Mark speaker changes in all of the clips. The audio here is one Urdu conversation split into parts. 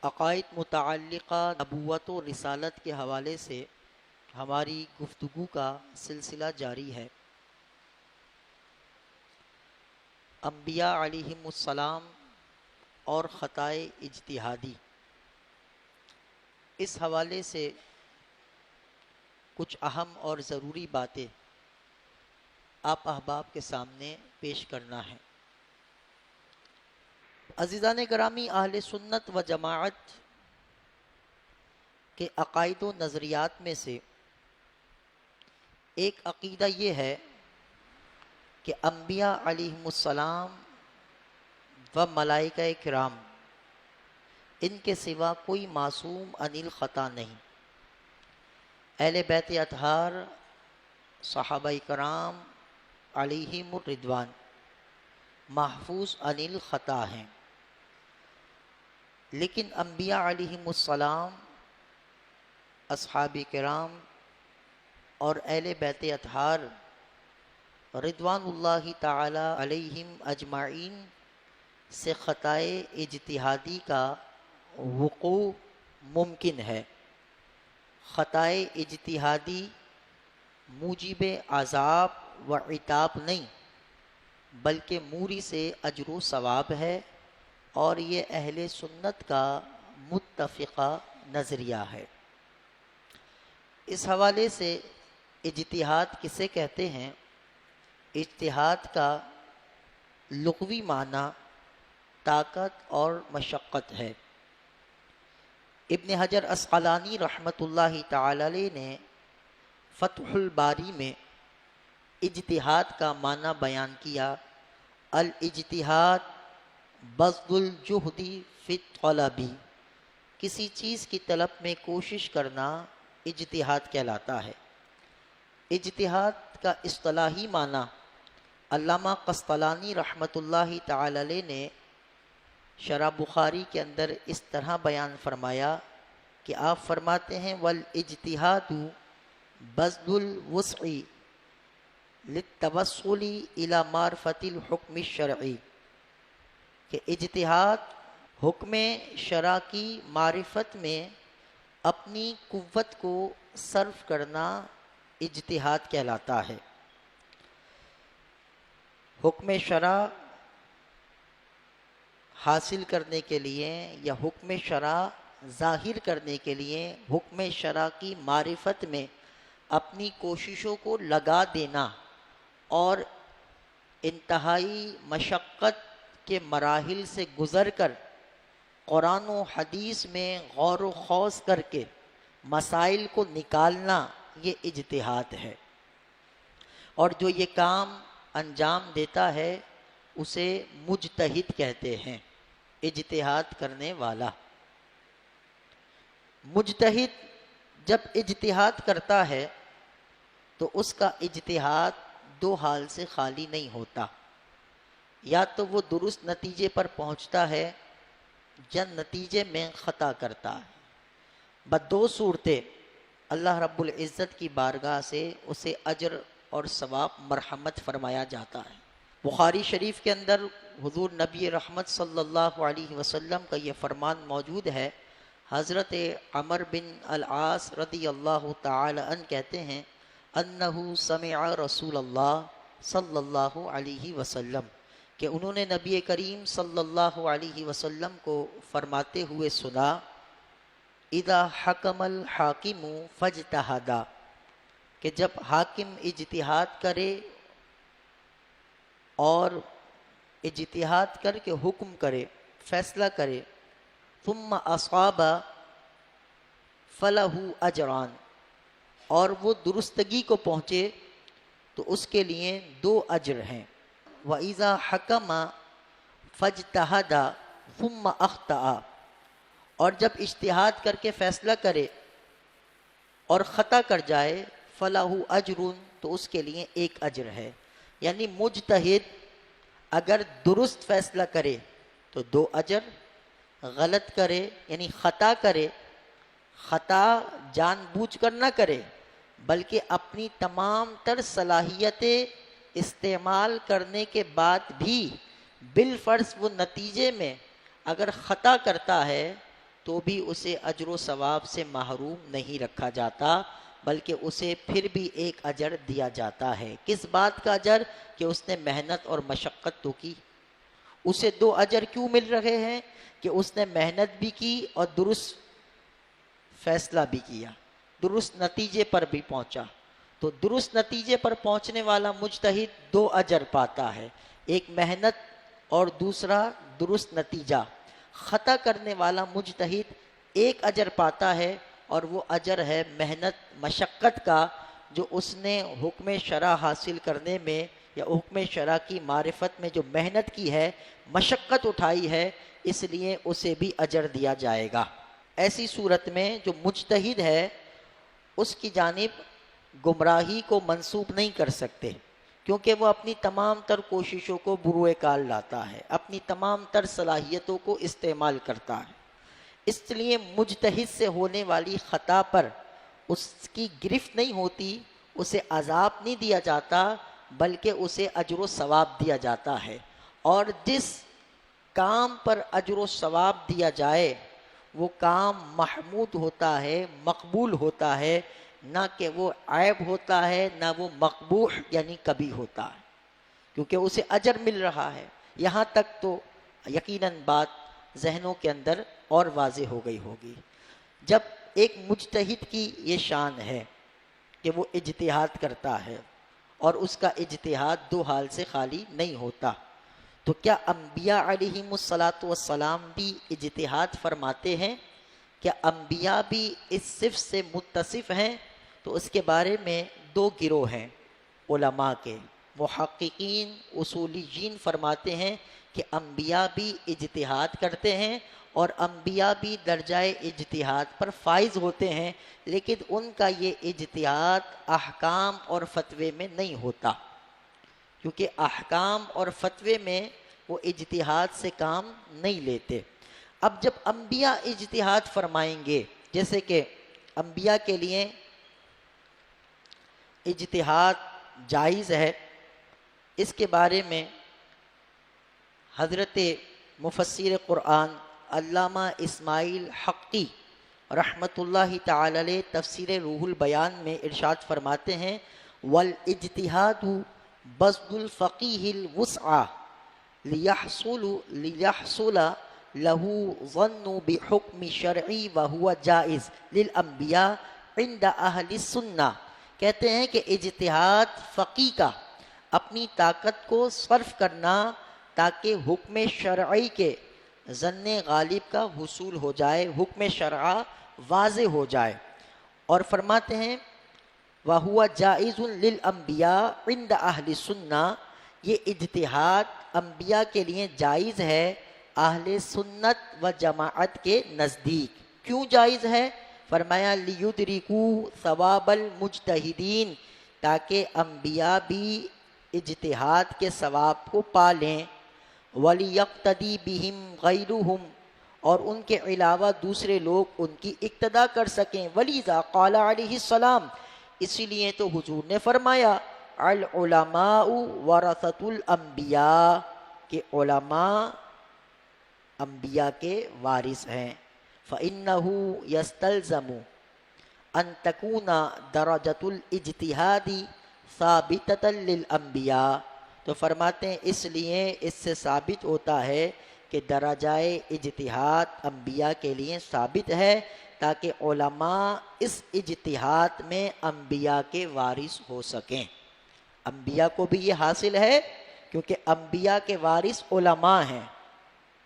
Speaker 1: عقائد متعلقہ نبوت و رسالت کے حوالے سے ہماری گفتگو کا سلسلہ جاری ہے۔ انبیاء علیہم السلام اور خطائے اجتہادی، اس حوالے سے کچھ اہم اور ضروری باتیں آپ احباب کے سامنے پیش کرنا ہے۔ عزیزان گرامی، اہل سنت و جماعت کے عقائد و نظریات میں سے ایک عقیدہ یہ ہے کہ انبیاء علیہم السلام و ملائکہ کرام ان کے سوا کوئی معصوم عن الخطا نہیں۔ اہل بیت اطہار، صحابہ کرام علیہم الرضوان محفوظ عن الخطا ہیں، لیکن انبیاء علیہم السلام، اصحاب کرام اور اہل بیت اطہار رضوان اللہ تعالی علیہم اجمعین سے خطائے اجتہادی کا وقوع ممکن ہے۔ خطائے اجتہادی موجب عذاب و عتاب نہیں، بلکہ موری سے اجر و ثواب ہے، اور یہ اہل سنت کا متفقہ نظریہ ہے۔ اس حوالے سے اجتہاد کسے کہتے ہیں؟ اجتہاد کا لغوی معنی طاقت اور مشقت ہے۔ ابن حجر عسقلانی رحمۃ اللہ تعالی علیہ نے فتح الباری میں اجتہاد کا معنی بیان کیا: الاجتہاد بذل الجہد فی الطلب، کسی چیز کی طلب میں کوشش کرنا اجتہاد کہلاتا ہے۔ اجتہاد کا اصطلاحی معنی علامہ قسطلانی رحمۃ اللہ تعالی علیہ نے شرح بخاری کے اندر اس طرح بیان فرمایا کہ آپ فرماتے ہیں والاجتہاد بذل الوسع للتوصل الی معرفت الحکم الشرعی، کہ اجتہاد حکم شرع کی معرفت میں اپنی قوت کو صرف کرنا اجتہاد کہلاتا ہے۔ حکم شرع حاصل کرنے کے لیے یا حکم شرع ظاہر کرنے کے لیے حکم شرع کی معرفت میں اپنی کوششوں کو لگا دینا اور انتہائی مشقت کے مراحل سے گزر کر قرآن و حدیث میں غور و خوض کر کے مسائل کو نکالنا، یہ اجتہاد ہے۔ اور جو یہ کام انجام دیتا ہے اسے مجتہد کہتے ہیں، اجتہاد کرنے والا۔ مجتہد جب اجتہاد کرتا ہے تو اس کا اجتہاد دو حال سے خالی نہیں ہوتا، یا تو وہ درست نتیجے پر پہنچتا ہے یا نتیجے میں خطا کرتا ہے۔ بدو صورتیں اللہ رب العزت کی بارگاہ سے اسے اجر اور ثواب مرحمت فرمایا جاتا ہے۔ بخاری شریف کے اندر حضور نبی رحمت صلی اللہ علیہ وسلم کا یہ فرمان موجود ہے۔ حضرت عمر بن العاص رضی اللہ تعالی عنہ کہتے ہیں انہ سمع رسول اللہ صلی اللہ علیہ وسلم، کہ انہوں نے نبی کریم صلی اللہ علیہ وسلم کو فرماتے ہوئے سنا: اذا حکم الحاکم فاجتہد، کہ جب حاکم اجتہاد کرے اور اجتہاد کر کے حکم کرے، فیصلہ کرے، ثم اصاب فلہ اجران، اور وہ درستگی کو پہنچے تو اس کے لیے 2 اجر ہیں۔ وَإِذَا حَكَمَ فَاجْتَهَدَ ثُمَّ أَخْطَأَ، اور جب اجتہاد کر کے فیصلہ کرے اور خطا کر جائے، فَلَهُ أَجْرٌ، تو اس کے لیے 1 اجر ہے۔ یعنی مجتہد اگر درست فیصلہ کرے تو 2 اجر، غلط کرے یعنی خطا کرے، خطا جان بوجھ کر نہ کرے بلکہ اپنی تمام تر صلاحیتیں استعمال کرنے کے بعد بھی بالفرض وہ نتیجے میں اگر خطا کرتا ہے تو بھی اسے اجر و ثواب سے محروم نہیں رکھا جاتا، بلکہ اسے پھر بھی ایک اجر دیا جاتا ہے۔ کس بات کا اجر؟ کہ اس نے محنت اور مشقت تو کی۔ اسے 2 اجر کیوں مل رہے ہیں؟ کہ اس نے محنت بھی کی اور درست فیصلہ بھی کیا، درست نتیجے پر بھی پہنچا۔ تو درست نتیجے پر پہنچنے والا مجتہد 2 اجر پاتا ہے، ایک محنت اور دوسرا درست نتیجہ۔ خطا کرنے والا مجتہد 1 اجر پاتا ہے، اور وہ اجر ہے محنت مشقت کا، جو اس نے حکم شرع حاصل کرنے میں یا حکم شرع کی معرفت میں جو محنت کی ہے، مشقت اٹھائی ہے، اس لیے اسے بھی اجر دیا جائے گا۔ ایسی صورت میں جو مجتہد ہے اس کی جانب گمراہی کو منسوب نہیں کر سکتے، کیونکہ وہ اپنی تمام تر کوششوں کو بروئے کار لاتا ہے، اپنی تمام تر صلاحیتوں کو استعمال کرتا ہے۔ اس لیے مجتہد سے ہونے والی خطا پر اس کی گرفت نہیں ہوتی، اسے عذاب نہیں دیا جاتا، بلکہ اسے اجر و ثواب دیا جاتا ہے۔ اور جس کام پر اجر و ثواب دیا جائے وہ کام محمود ہوتا ہے، مقبول ہوتا ہے، نہ کہ وہ عیب ہوتا ہے، نہ وہ مقبوح یعنی کبھی ہوتا ہے، کیونکہ اسے اجر مل رہا ہے۔ یہاں تک تو یقیناً بات ذہنوں کے اندر اور واضح ہو گئی ہوگی۔ جب ایک مجتہد کی یہ شان ہے کہ وہ اجتہاد کرتا ہے اور اس کا اجتہاد 2 حال سے خالی نہیں ہوتا، تو کیا انبیاء علیہم الصلاۃ والسلام بھی اجتہاد فرماتے ہیں؟ کیا انبیاء بھی اس صفت سے متصف ہیں؟ تو اس کے بارے میں 2 گروہ ہیں علماء کے۔ محققین اصولیین فرماتے ہیں کہ انبیاء بھی اجتہاد کرتے ہیں، اور انبیاء بھی درجہ اجتہاد پر فائز ہوتے ہیں، لیکن ان کا یہ اجتہاد احکام اور فتوے میں نہیں ہوتا، کیونکہ احکام اور فتوے میں وہ اجتہاد سے کام نہیں لیتے۔ اب جب انبیاء اجتہاد فرمائیں گے، جیسے کہ انبیاء کے لیے اجتہاد جائز ہے، اس کے بارے میں حضرت مفسر قرآن علامہ اسماعیل حقی رحمۃ اللہ تعالی علیہ تفسیر روح البیان میں ارشاد فرماتے ہیں، والاجتہاد بذل الفقیہ الوسع لیحصل له ظن بحکم شرعی وہو جائز للانبیاء عند اہل السنہ۔ کہتے ہیں کہ اجتہاد فقی کا اپنی طاقت کو صرف کرنا تاکہ حکم شرعی کے ظن غالب کا حصول ہو جائے، حکم شرع واضح ہو جائے۔ اور فرماتے ہیں وَهُوَ جَائِزٌ لِلْأَنْبِيَاءِ عِنْدَ أَهْلِ السُنَّةِ، یہ اجتہاد انبیاء کے لیے جائز ہے اہل سنت و جماعت کے نزدیک۔ کیوں جائز ہے؟ فرمایا لِيُدْرِكُوا ثَوَابَ الْمُجْتَہِدِينَ، تاکہ انبیاء بھی اجتہاد کے ثواب کو پا لیں، وَلِيَقْتَدِي بِهِمْ غَيْرُهُمْ، اور ان کے علاوہ دوسرے لوگ ان کی اقتدا کر سکیں۔ وَلِذَا قَالَ عَلَيْهِ السلام، اسی لیے تو حضور نے فرمایا العلماء ورثۃ الانبیاء، کہ علماء انبیاء کے وارث ہیں۔ فَإِنَّهُ يَسْتَلْزَمُ أَن تَكُونَ دَرَجَةُ الْإِجْتِهَادِ ثَابِتَةً لِلْأَنْبِيَاءِ، تو فرماتے ہیں اس لیے اس سے ثابت ہوتا ہے کہ درجہ اجتہاد انبیاء کے لیے ثابت ہے، تاکہ علماء اس اجتہاد میں انبیاء کے وارث ہو سکیں۔ انبیاء کو بھی یہ حاصل ہے، کیونکہ انبیاء کے وارث علماء ہیں،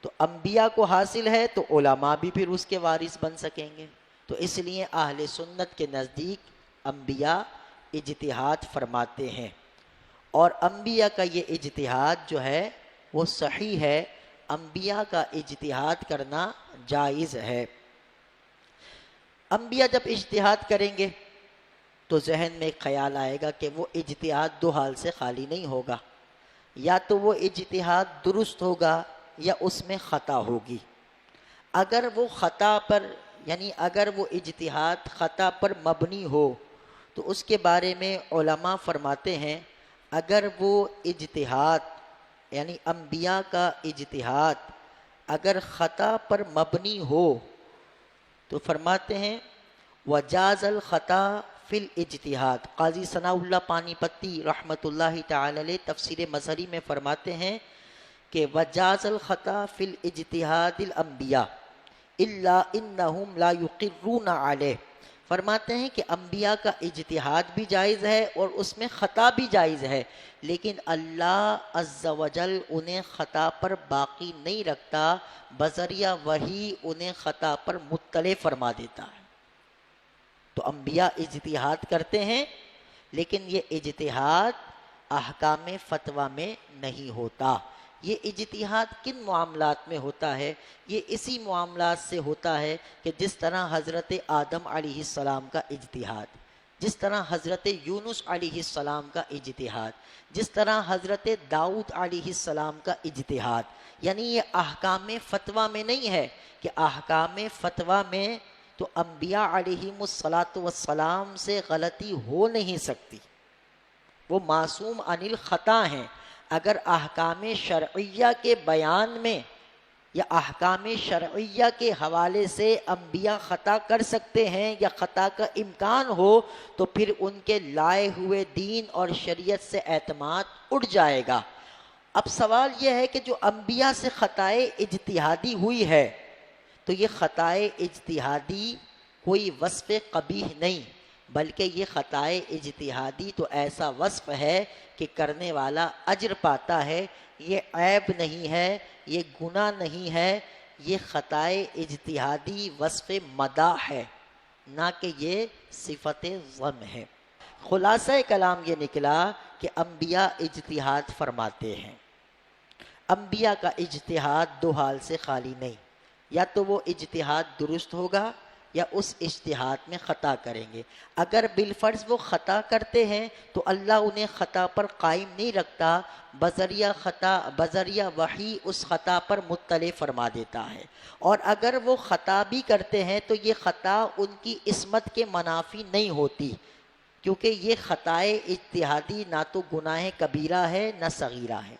Speaker 1: تو انبیاء کو حاصل ہے تو علماء بھی پھر اس کے وارث بن سکیں گے۔ تو اس لیے اہل سنت کے نزدیک انبیاء اجتہاد فرماتے ہیں، اور انبیاء کا یہ اجتہاد جو ہے وہ صحیح ہے، انبیاء کا اجتہاد کرنا جائز ہے۔ انبیاء جب اجتہاد کریں گے تو ذہن میں ایک خیال آئے گا کہ وہ اجتہاد 2 حال سے خالی نہیں ہوگا، یا تو وہ اجتہاد درست ہوگا یا اس میں خطا ہوگی۔ اگر وہ خطا پر یعنی اگر وہ اجتہاد خطا پر مبنی ہو تو اس کے بارے میں علماء فرماتے ہیں اگر وہ اجتہاد یعنی انبیاء کا اجتہاد اگر خطا پر مبنی ہو تو فرماتے ہیں وجاز الخطا فی الاجتہاد. قاضی ثناء اللہ پانی پتی رحمۃ اللہ تعالی علیہ تفسیر مظہری میں فرماتے ہیں کہ وجاز الخطا فی الاجتہاد الانبیاء الا انہم لا یقرون علیہ. فرماتے ہیں کہ انبیاء کا اجتہاد بھی جائز ہے اور اس میں خطا بھی جائز ہے، لیکن اللہ عز و جل انہیں خطا پر باقی نہیں رکھتا، بذریعہ وحی انہیں خطا پر مطلع فرما دیتا ہے. تو انبیاء اجتہاد کرتے ہیں، لیکن یہ اجتہاد احکام فتویٰ میں نہیں ہوتا. یہ اجتہاد کن معاملات میں ہوتا ہے؟ یہ اسی معاملات سے ہوتا ہے کہ جس طرح حضرت آدم علیہ السلام کا اجتہاد، جس طرح حضرت یونس علیہ السلام کا اجتہاد، جس طرح حضرت داؤد علیہ السلام کا اجتہاد. یعنی یہ احکام فتویٰ میں نہیں ہے کہ احکام فتویٰ میں تو انبیاء علیہم الصلاۃ والسلام سے غلطی ہو نہیں سکتی، وہ معصوم عن الخطا ہیں. اگر احکام شرعیہ کے بیان میں یا احکام شرعیہ کے حوالے سے انبیاء خطا کر سکتے ہیں یا خطا کا امکان ہو تو پھر ان کے لائے ہوئے دین اور شریعت سے اعتماد اٹھ جائے گا. اب سوال یہ ہے کہ جو انبیاء سے خطائے اجتہادی ہوئی ہے تو یہ خطائے اجتہادی کوئی وصف قبیح نہیں، بلکہ یہ خطائے اجتہادی تو ایسا وصف ہے کہ کرنے والا اجر پاتا ہے. یہ عیب نہیں ہے، یہ گناہ نہیں ہے، یہ خطائے اجتہادی وصف مدح ہے، نہ کہ یہ صفت ذم ہے. خلاصہ کلام یہ نکلا کہ انبیاء اجتہاد فرماتے ہیں. انبیاء کا اجتہاد دو حال سے خالی نہیں، یا تو وہ اجتہاد درست ہوگا یا اس اجتہاد میں خطا کریں گے. اگر بالفرض وہ خطا کرتے ہیں تو اللہ انہیں خطا پر قائم نہیں رکھتا، بذریعہ وحی اس خطا پر مطلع فرما دیتا ہے. اور اگر وہ خطا بھی کرتے ہیں تو یہ خطا ان کی عصمت کے منافی نہیں ہوتی، کیونکہ یہ خطائے اجتہادی نہ تو گناہ کبیرہ ہے نہ صغیرہ ہے،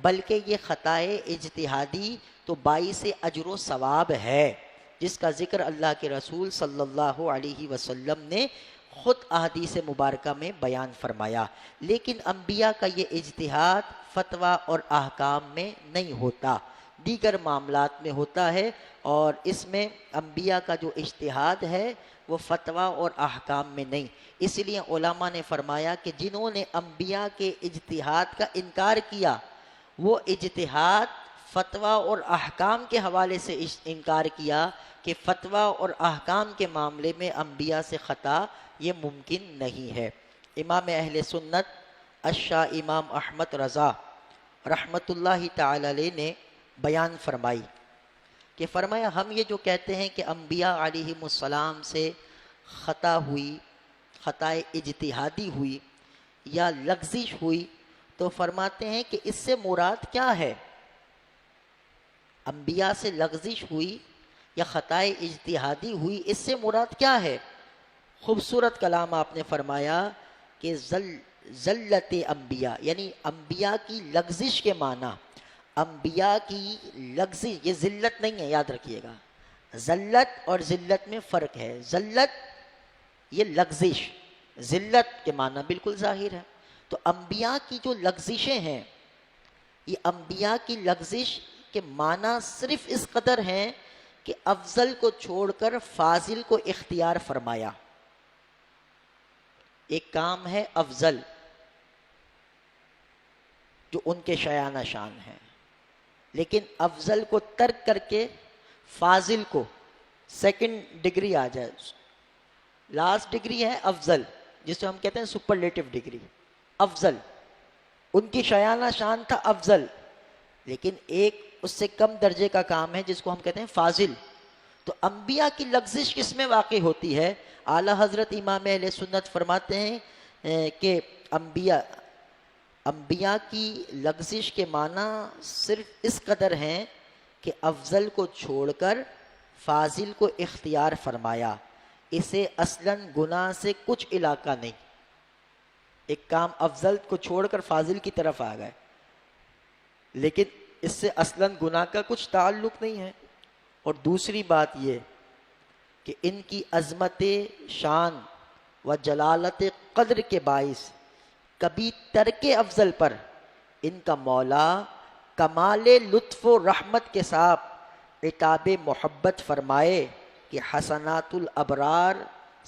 Speaker 1: بلکہ یہ خطائے اجتہادی تو باعث اجر و ثواب ہے، جس کا ذکر اللہ کے رسول صلی اللہ علیہ وسلم نے خود احادیث مبارکہ میں بیان فرمایا. لیکن انبیاء کا یہ اجتہاد فتویٰ اور احکام میں نہیں ہوتا، دیگر معاملات میں ہوتا ہے. اور اس میں انبیاء کا جو اجتہاد ہے وہ فتویٰ اور احکام میں نہیں. اس لیے علماء نے فرمایا کہ جنہوں نے انبیاء کے اجتہاد کا انکار کیا وہ اجتہاد فتویٰ اور احکام کے حوالے سے انکار کیا کہ فتویٰ اور احکام کے معاملے میں انبیاء سے خطا یہ ممکن نہیں ہے. امام اہل سنت الشاہ امام احمد رضا رحمۃ اللہ تعالی علیہ نے بیان فرمائی کہ فرمایا ہم یہ جو کہتے ہیں کہ انبیاء علیہم السلام سے خطا ہوئی، خطائے اجتہادی ہوئی یا لغزش ہوئی، تو فرماتے ہیں کہ اس سے مراد کیا ہے؟ انبیاء سے لغزش ہوئی یا خطائے اجتہادی ہوئی، اس سے مراد کیا ہے؟ خوبصورت کلام آپ نے فرمایا کہ ذلت انبیاء، یعنی انبیاء کی لغزش کے معنی، انبیاء کی لغزش، یہ ذلت نہیں ہے، یاد رکھیے گا. ذلت اور ذلت میں فرق ہے. ذلت یہ لغزش، ذلت کے معنی بالکل ظاہر ہے. تو انبیاء کی جو لغزشیں ہیں، یہ انبیاء کی لغزش کے معنی صرف اس قدر ہیں کہ افضل کو چھوڑ کر فاضل کو اختیار فرمایا. ایک کام ہے افضل جو ان کے شایانہ شان ہے، لیکن افضل کو ترک کر کے فاضل کو سیکنڈ ڈگری آ جائے. لاسٹ ڈگری ہے افضل، جسے ہم کہتے ہیں سپرلیٹو ڈگری. افضل ان کی شایانہ شان تھا افضل، لیکن ایک اس سے کم درجے کا کام ہے جس کو ہم کہتے ہیں فاضل. تو انبیاء کی لغزش کس میں واقع ہوتی ہے؟ اعلیٰ حضرت امام اہل سنت فرماتے ہیں کہ انبیاء کی لغزش کے معنی صرف اس قدر ہیں کہ افضل کو چھوڑ کر فاضل کو اختیار فرمایا. اسے اصلاً گناہ سے کچھ علاقہ نہیں. ایک کام افضل کو چھوڑ کر فاضل کی طرف آ گئے، لیکن اس سے اصلاً گناہ کا کچھ تعلق نہیں ہے. اور دوسری بات یہ کہ ان کی عظمت شان و جلالت قدر کے باعث کبھی ترک افضل پر ان کا مولا کمال لطف و رحمت کے ساتھ عتاب محبت فرمائے کہ حسنات الابرار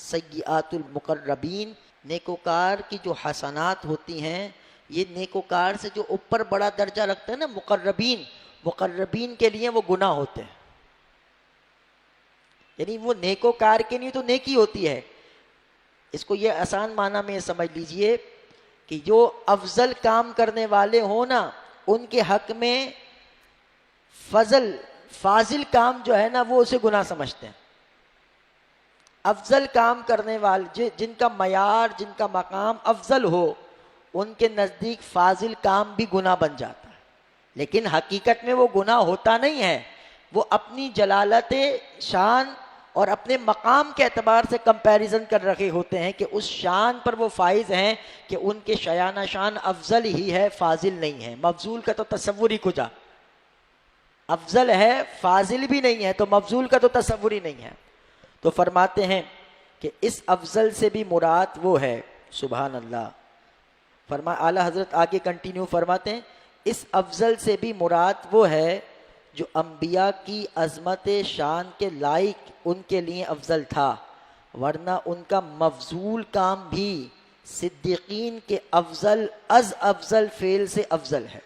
Speaker 1: سیئات المقربین، نیکوکار کی جو حسنات ہوتی ہیں یہ نیکوکار سے جو اوپر بڑا درجہ رکھتے ہیں نا مقربین، مقربین کے لیے وہ گناہ ہوتے ہیں، یعنی وہ نیکوکار کے لیے تو نیکی ہوتی ہے. اس کو یہ آسان معنی میں سمجھ لیجئے کہ جو افضل کام کرنے والے ہوں نا ان کے حق میں فاضل کام جو ہے نا وہ اسے گناہ سمجھتے ہیں. افضل کام کرنے والے جن کا معیار جن کا مقام افضل ہو ان کے نزدیک فاضل کام بھی گناہ بن جاتا ہے، لیکن حقیقت میں وہ گناہ ہوتا نہیں ہے، وہ اپنی جلالت شان اور اپنے مقام کے اعتبار سے کمپیریزن کر رکھے ہوتے ہیں کہ اس شان پر وہ فائز ہیں کہ ان کے شایانہ شان افضل ہی ہے، فاضل نہیں ہے. مفضول کا تو تصور ہی کجا، افضل ہے فاضل بھی نہیں ہے تو مفضول کا تو تصور ہی نہیں ہے. تو فرماتے ہیں کہ اس افضل سے بھی مراد وہ ہے، سبحان اللہ، اعلیٰ حضرت آگے کنٹینیو فرماتے ہیں اس افضل سے بھی مراد وہ ہے جو انبیاء کی عظمت شان کے لائق ان کے لیے افضل تھا، ورنہ ان کا مفضول کام بھی صدیقین کے افضل از افضل فعل سے افضل ہے.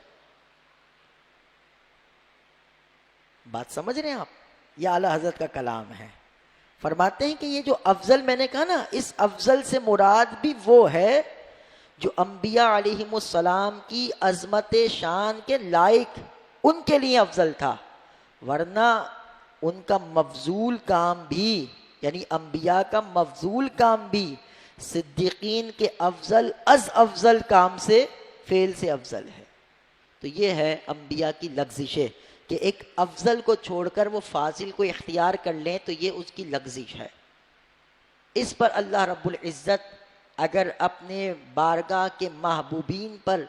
Speaker 1: بات سمجھ رہے ہیں آپ؟ یہ اعلیٰ حضرت کا کلام ہے. فرماتے ہیں کہ یہ جو افضل میں نے کہا نا، اس افضل سے مراد بھی وہ ہے جو انبیاء علیہم السلام کی عظمت شان کے لائق ان کے لیے افضل تھا، ورنہ ان کا مفضول کام بھی، یعنی انبیاء کا مفضول کام بھی صدیقین کے افضل از افضل کام سے فعل سے افضل ہے. تو یہ ہے انبیاء کی لغزشیں کہ ایک افضل کو چھوڑ کر وہ فاضل کو اختیار کر لیں تو یہ اس کی لغزش ہے. اس پر اللہ رب العزت اگر اپنے بارگاہ کے محبوبین پر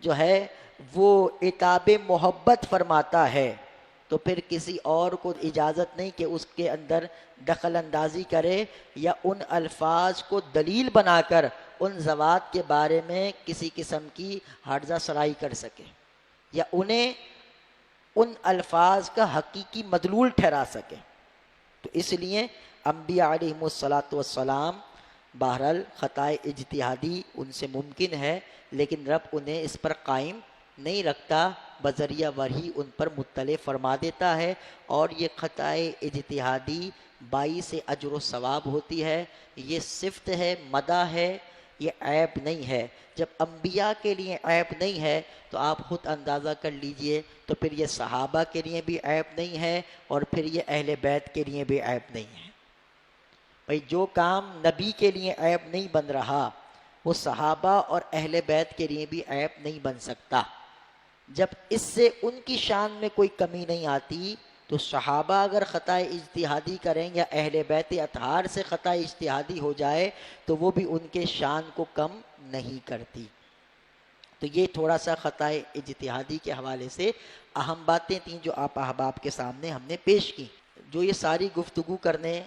Speaker 1: جو ہے وہ عتاب محبت فرماتا ہے تو پھر کسی اور کو اجازت نہیں کہ اس کے اندر دخل اندازی کرے یا ان الفاظ کو دلیل بنا کر ان ذوات کے بارے میں کسی قسم کی ہرزہ سرائی کر سکے یا انہیں ان الفاظ کا حقیقی مدلول ٹھہرا سکے. تو اس لیے انبیاء علیہم السلام بہرحال خطائے اجتہادی ان سے ممکن ہے، لیکن رب انہیں اس پر قائم نہیں رکھتا، بذریعہ وحی ان پر مطلع فرما دیتا ہے، اور یہ خطائے اجتہادی باعث اجر و ثواب ہوتی ہے. یہ صفت ہے، مدح ہے، یہ عیب نہیں ہے. جب انبیاء کے لیے عیب نہیں ہے تو آپ خود اندازہ کر لیجئے تو پھر یہ صحابہ کے لیے بھی عیب نہیں ہے اور پھر یہ اہل بیت کے لیے بھی عیب نہیں ہے. بھئی جو کام نبی کے لیے عیب نہیں بن رہا وہ صحابہ اور اہل بیت کے لیے بھی عیب نہیں بن سکتا. جب اس سے ان کی شان میں کوئی کمی نہیں آتی تو صحابہ اگر خطا اجتہادی کریں یا اہل بیت اطہار سے خطا اجتہادی ہو جائے تو وہ بھی ان کے شان کو کم نہیں کرتی. تو یہ تھوڑا سا خطا اجتہادی کے حوالے سے اہم باتیں تھیں جو آپ احباب کے سامنے ہم نے پیش کی. جو یہ ساری گفتگو کرنے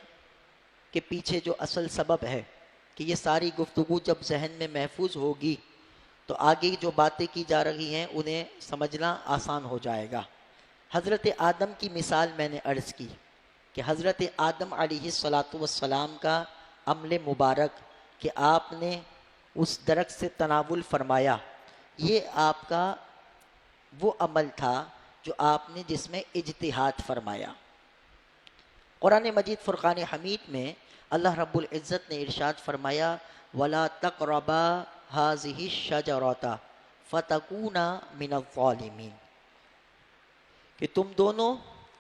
Speaker 1: کے پیچھے جو اصل سبب ہے کہ یہ ساری گفتگو جب ذہن میں محفوظ ہوگی تو آگے جو باتیں کی جا رہی ہیں انہیں سمجھنا آسان ہو جائے گا. حضرت آدم کی مثال میں نے عرض کی کہ حضرت آدم علیہ السلام کا عمل مبارک کہ آپ نے اس درخت سے تناول فرمایا، یہ آپ کا وہ عمل تھا جو آپ نے جس میں اجتہاد فرمایا. قرآن مجید فرقان حمید میں اللہ رب العزت نے ارشاد فرمایا وَلَا تَقْرَبَا هَذِهِ الشَّجَرَةَ فَتَكُونَا مِنَ الظَّالِمِينَ، کہ تم دونوں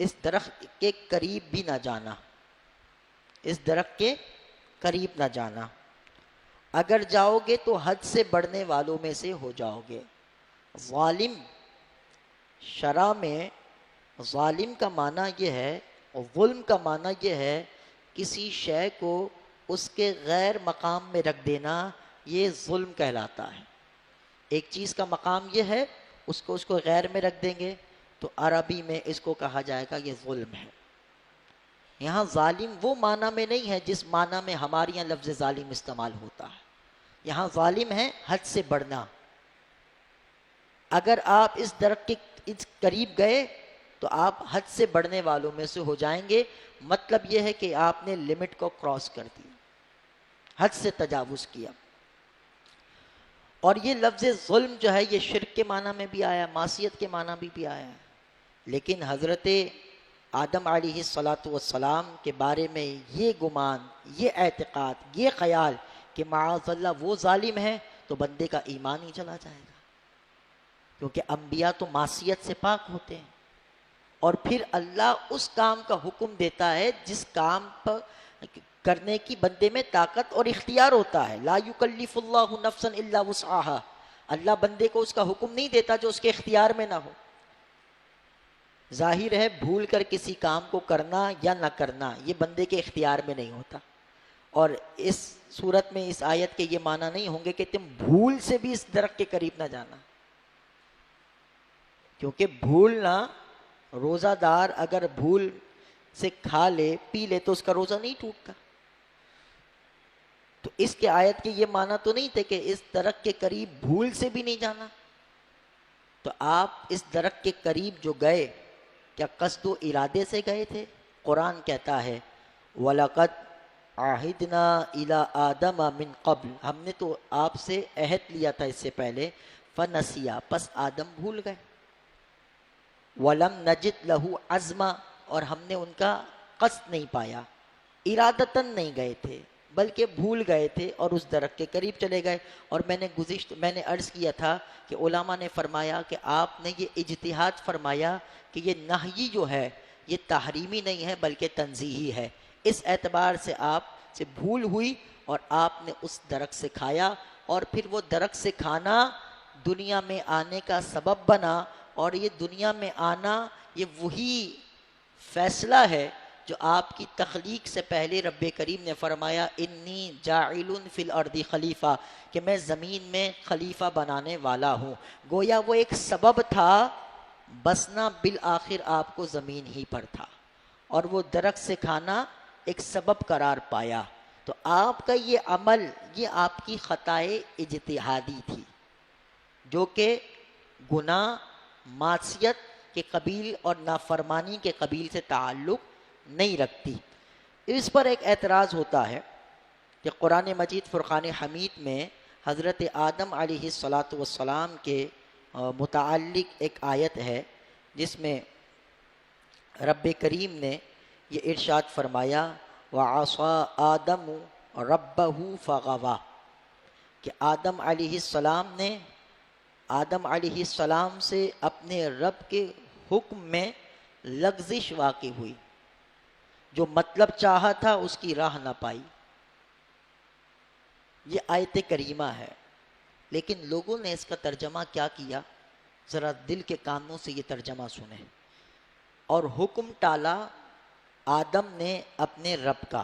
Speaker 1: اس درخت کے قریب بھی نہ جانا، اس درخت کے قریب نہ جانا، اگر جاؤ گے تو حد سے بڑھنے والوں میں سے ہو جاؤ گے. ظالم شرع میں ظالم کا معنی یہ ہے، اور ظلم کا معنی یہ ہے کسی شے کو اس کے غیر مقام میں رکھ دینا، یہ ظلم کہلاتا ہے. ایک چیز کا مقام یہ ہے، اس کو غیر میں رکھ دیں گے تو عربی میں اس کو کہا جائے گا یہ ظلم ہے. یہاں ظالم وہ معنی میں نہیں ہے جس معنی میں ہمارے یہاں لفظ ظالم استعمال ہوتا ہے. یہاں ظالم ہے حد سے بڑھنا. اگر آپ اس درخت کے اس قریب گئے تو آپ حد سے بڑھنے والوں میں سے ہو جائیں گے. مطلب یہ ہے کہ آپ نے لمٹ کو کراس کر دیا، حد سے تجاوز کیا. اور یہ لفظ ظلم جو ہے یہ شرک کے معنی میں بھی آیا، معصیت کے معنی میں بھی آیا ہے. لیکن حضرت آدم علیہ الصلاۃ والسلام کے بارے میں یہ گمان، یہ اعتقاد، یہ خیال کہ معاذ اللہ وہ ظالم ہے تو بندے کا ایمان ہی چلا جائے گا. کیونکہ انبیاء تو معصیت سے پاک ہوتے ہیں. اور پھر اللہ اس کام کا حکم دیتا ہے جس کام پر کرنے کی بندے میں طاقت اور اختیار ہوتا ہے. لا یکلف اللہ نفسا الا وسعها. اللہ بندے کو اس کا حکم نہیں دیتا جو اس کے اختیار میں نہ ہو. ظاہر ہے بھول کر کسی کام کو کرنا یا نہ کرنا یہ بندے کے اختیار میں نہیں ہوتا. اور اس صورت میں اس آیت کے یہ معنی نہیں ہوں گے کہ تم بھول سے بھی اس درخت کے قریب نہ جانا. کیونکہ بھولنا، روزہ دار اگر بھول سے کھا لے پی لے تو اس کا روزہ نہیں ٹوٹتا. تو اس کے آیت کے یہ معنی تو نہیں تھے کہ اس درخت کے قریب بھول سے بھی نہیں جانا. تو آپ اس درخت کے قریب جو گئے کیا قصد و ارادے سے گئے تھے؟ قرآن کہتا ہے وَلَقَدْ عَهِدْنَا إِلَىٰ آدَمَ مِن قَبْلِ. ہم نے تو آپ سے عہد لیا تھا اس سے پہلے. فَنَسِيَا. پس آدم بھول گئے. وَلَمْ نَجِدْ لَهُ عَزْمًا. اور ہم نے ان کا قصد نہیں پایا. ارادتاً نہیں گئے تھے بلکہ بھول گئے تھے اور اس درخت کے قریب چلے گئے. اور میں نے عرض کیا تھا کہ علماء نے فرمایا کہ آپ نے یہ اجتہاد فرمایا کہ یہ نہی جو ہے یہ تحریمی نہیں ہے بلکہ تنزیہی ہے. اس اعتبار سے آپ سے بھول ہوئی اور آپ نے اس درخت سے کھایا. اور پھر وہ درخت سے کھانا دنیا میں آنے کا سبب بنا. اور یہ دنیا میں آنا یہ وہی فیصلہ ہے جو آپ کی تخلیق سے پہلے رب کریم نے فرمایا انی جاعل فی الارض خلیفہ، کہ میں زمین میں خلیفہ بنانے والا ہوں. گویا وہ ایک سبب تھا، بسنا بالآخر آپ کو زمین ہی پر تھا. اور وہ درخت سے کھانا ایک سبب قرار پایا. تو آپ کا یہ عمل یہ آپ کی خطائے اجتہادی تھی جو کہ گناہ، معصیت کے قبیل اور نافرمانی کے قبیل سے تعلق نہیں رکھتی. اس پر ایک اعتراض ہوتا ہے کہ قرآن مجید فرقان حمید میں حضرت آدم علیہ الصلاۃ والسلام کے متعلق ایک آیت ہے جس میں رب کریم نے یہ ارشاد فرمایا وَعَصَىٰ آدَمُ رَبَّهُ فَغَوَىٰ، کہ آدم علیہ السلام سے اپنے رب کے حکم میں لغزش واقع ہوئی. جو مطلب چاہا تھا اس کی راہ نہ پائی. یہ آیت کریمہ ہے. لیکن لوگوں نے اس کا ترجمہ کیا کیا؟ ذرا دل کے کانوں سے یہ ترجمہ سنیں. اور حکم ٹالا آدم نے اپنے رب کا،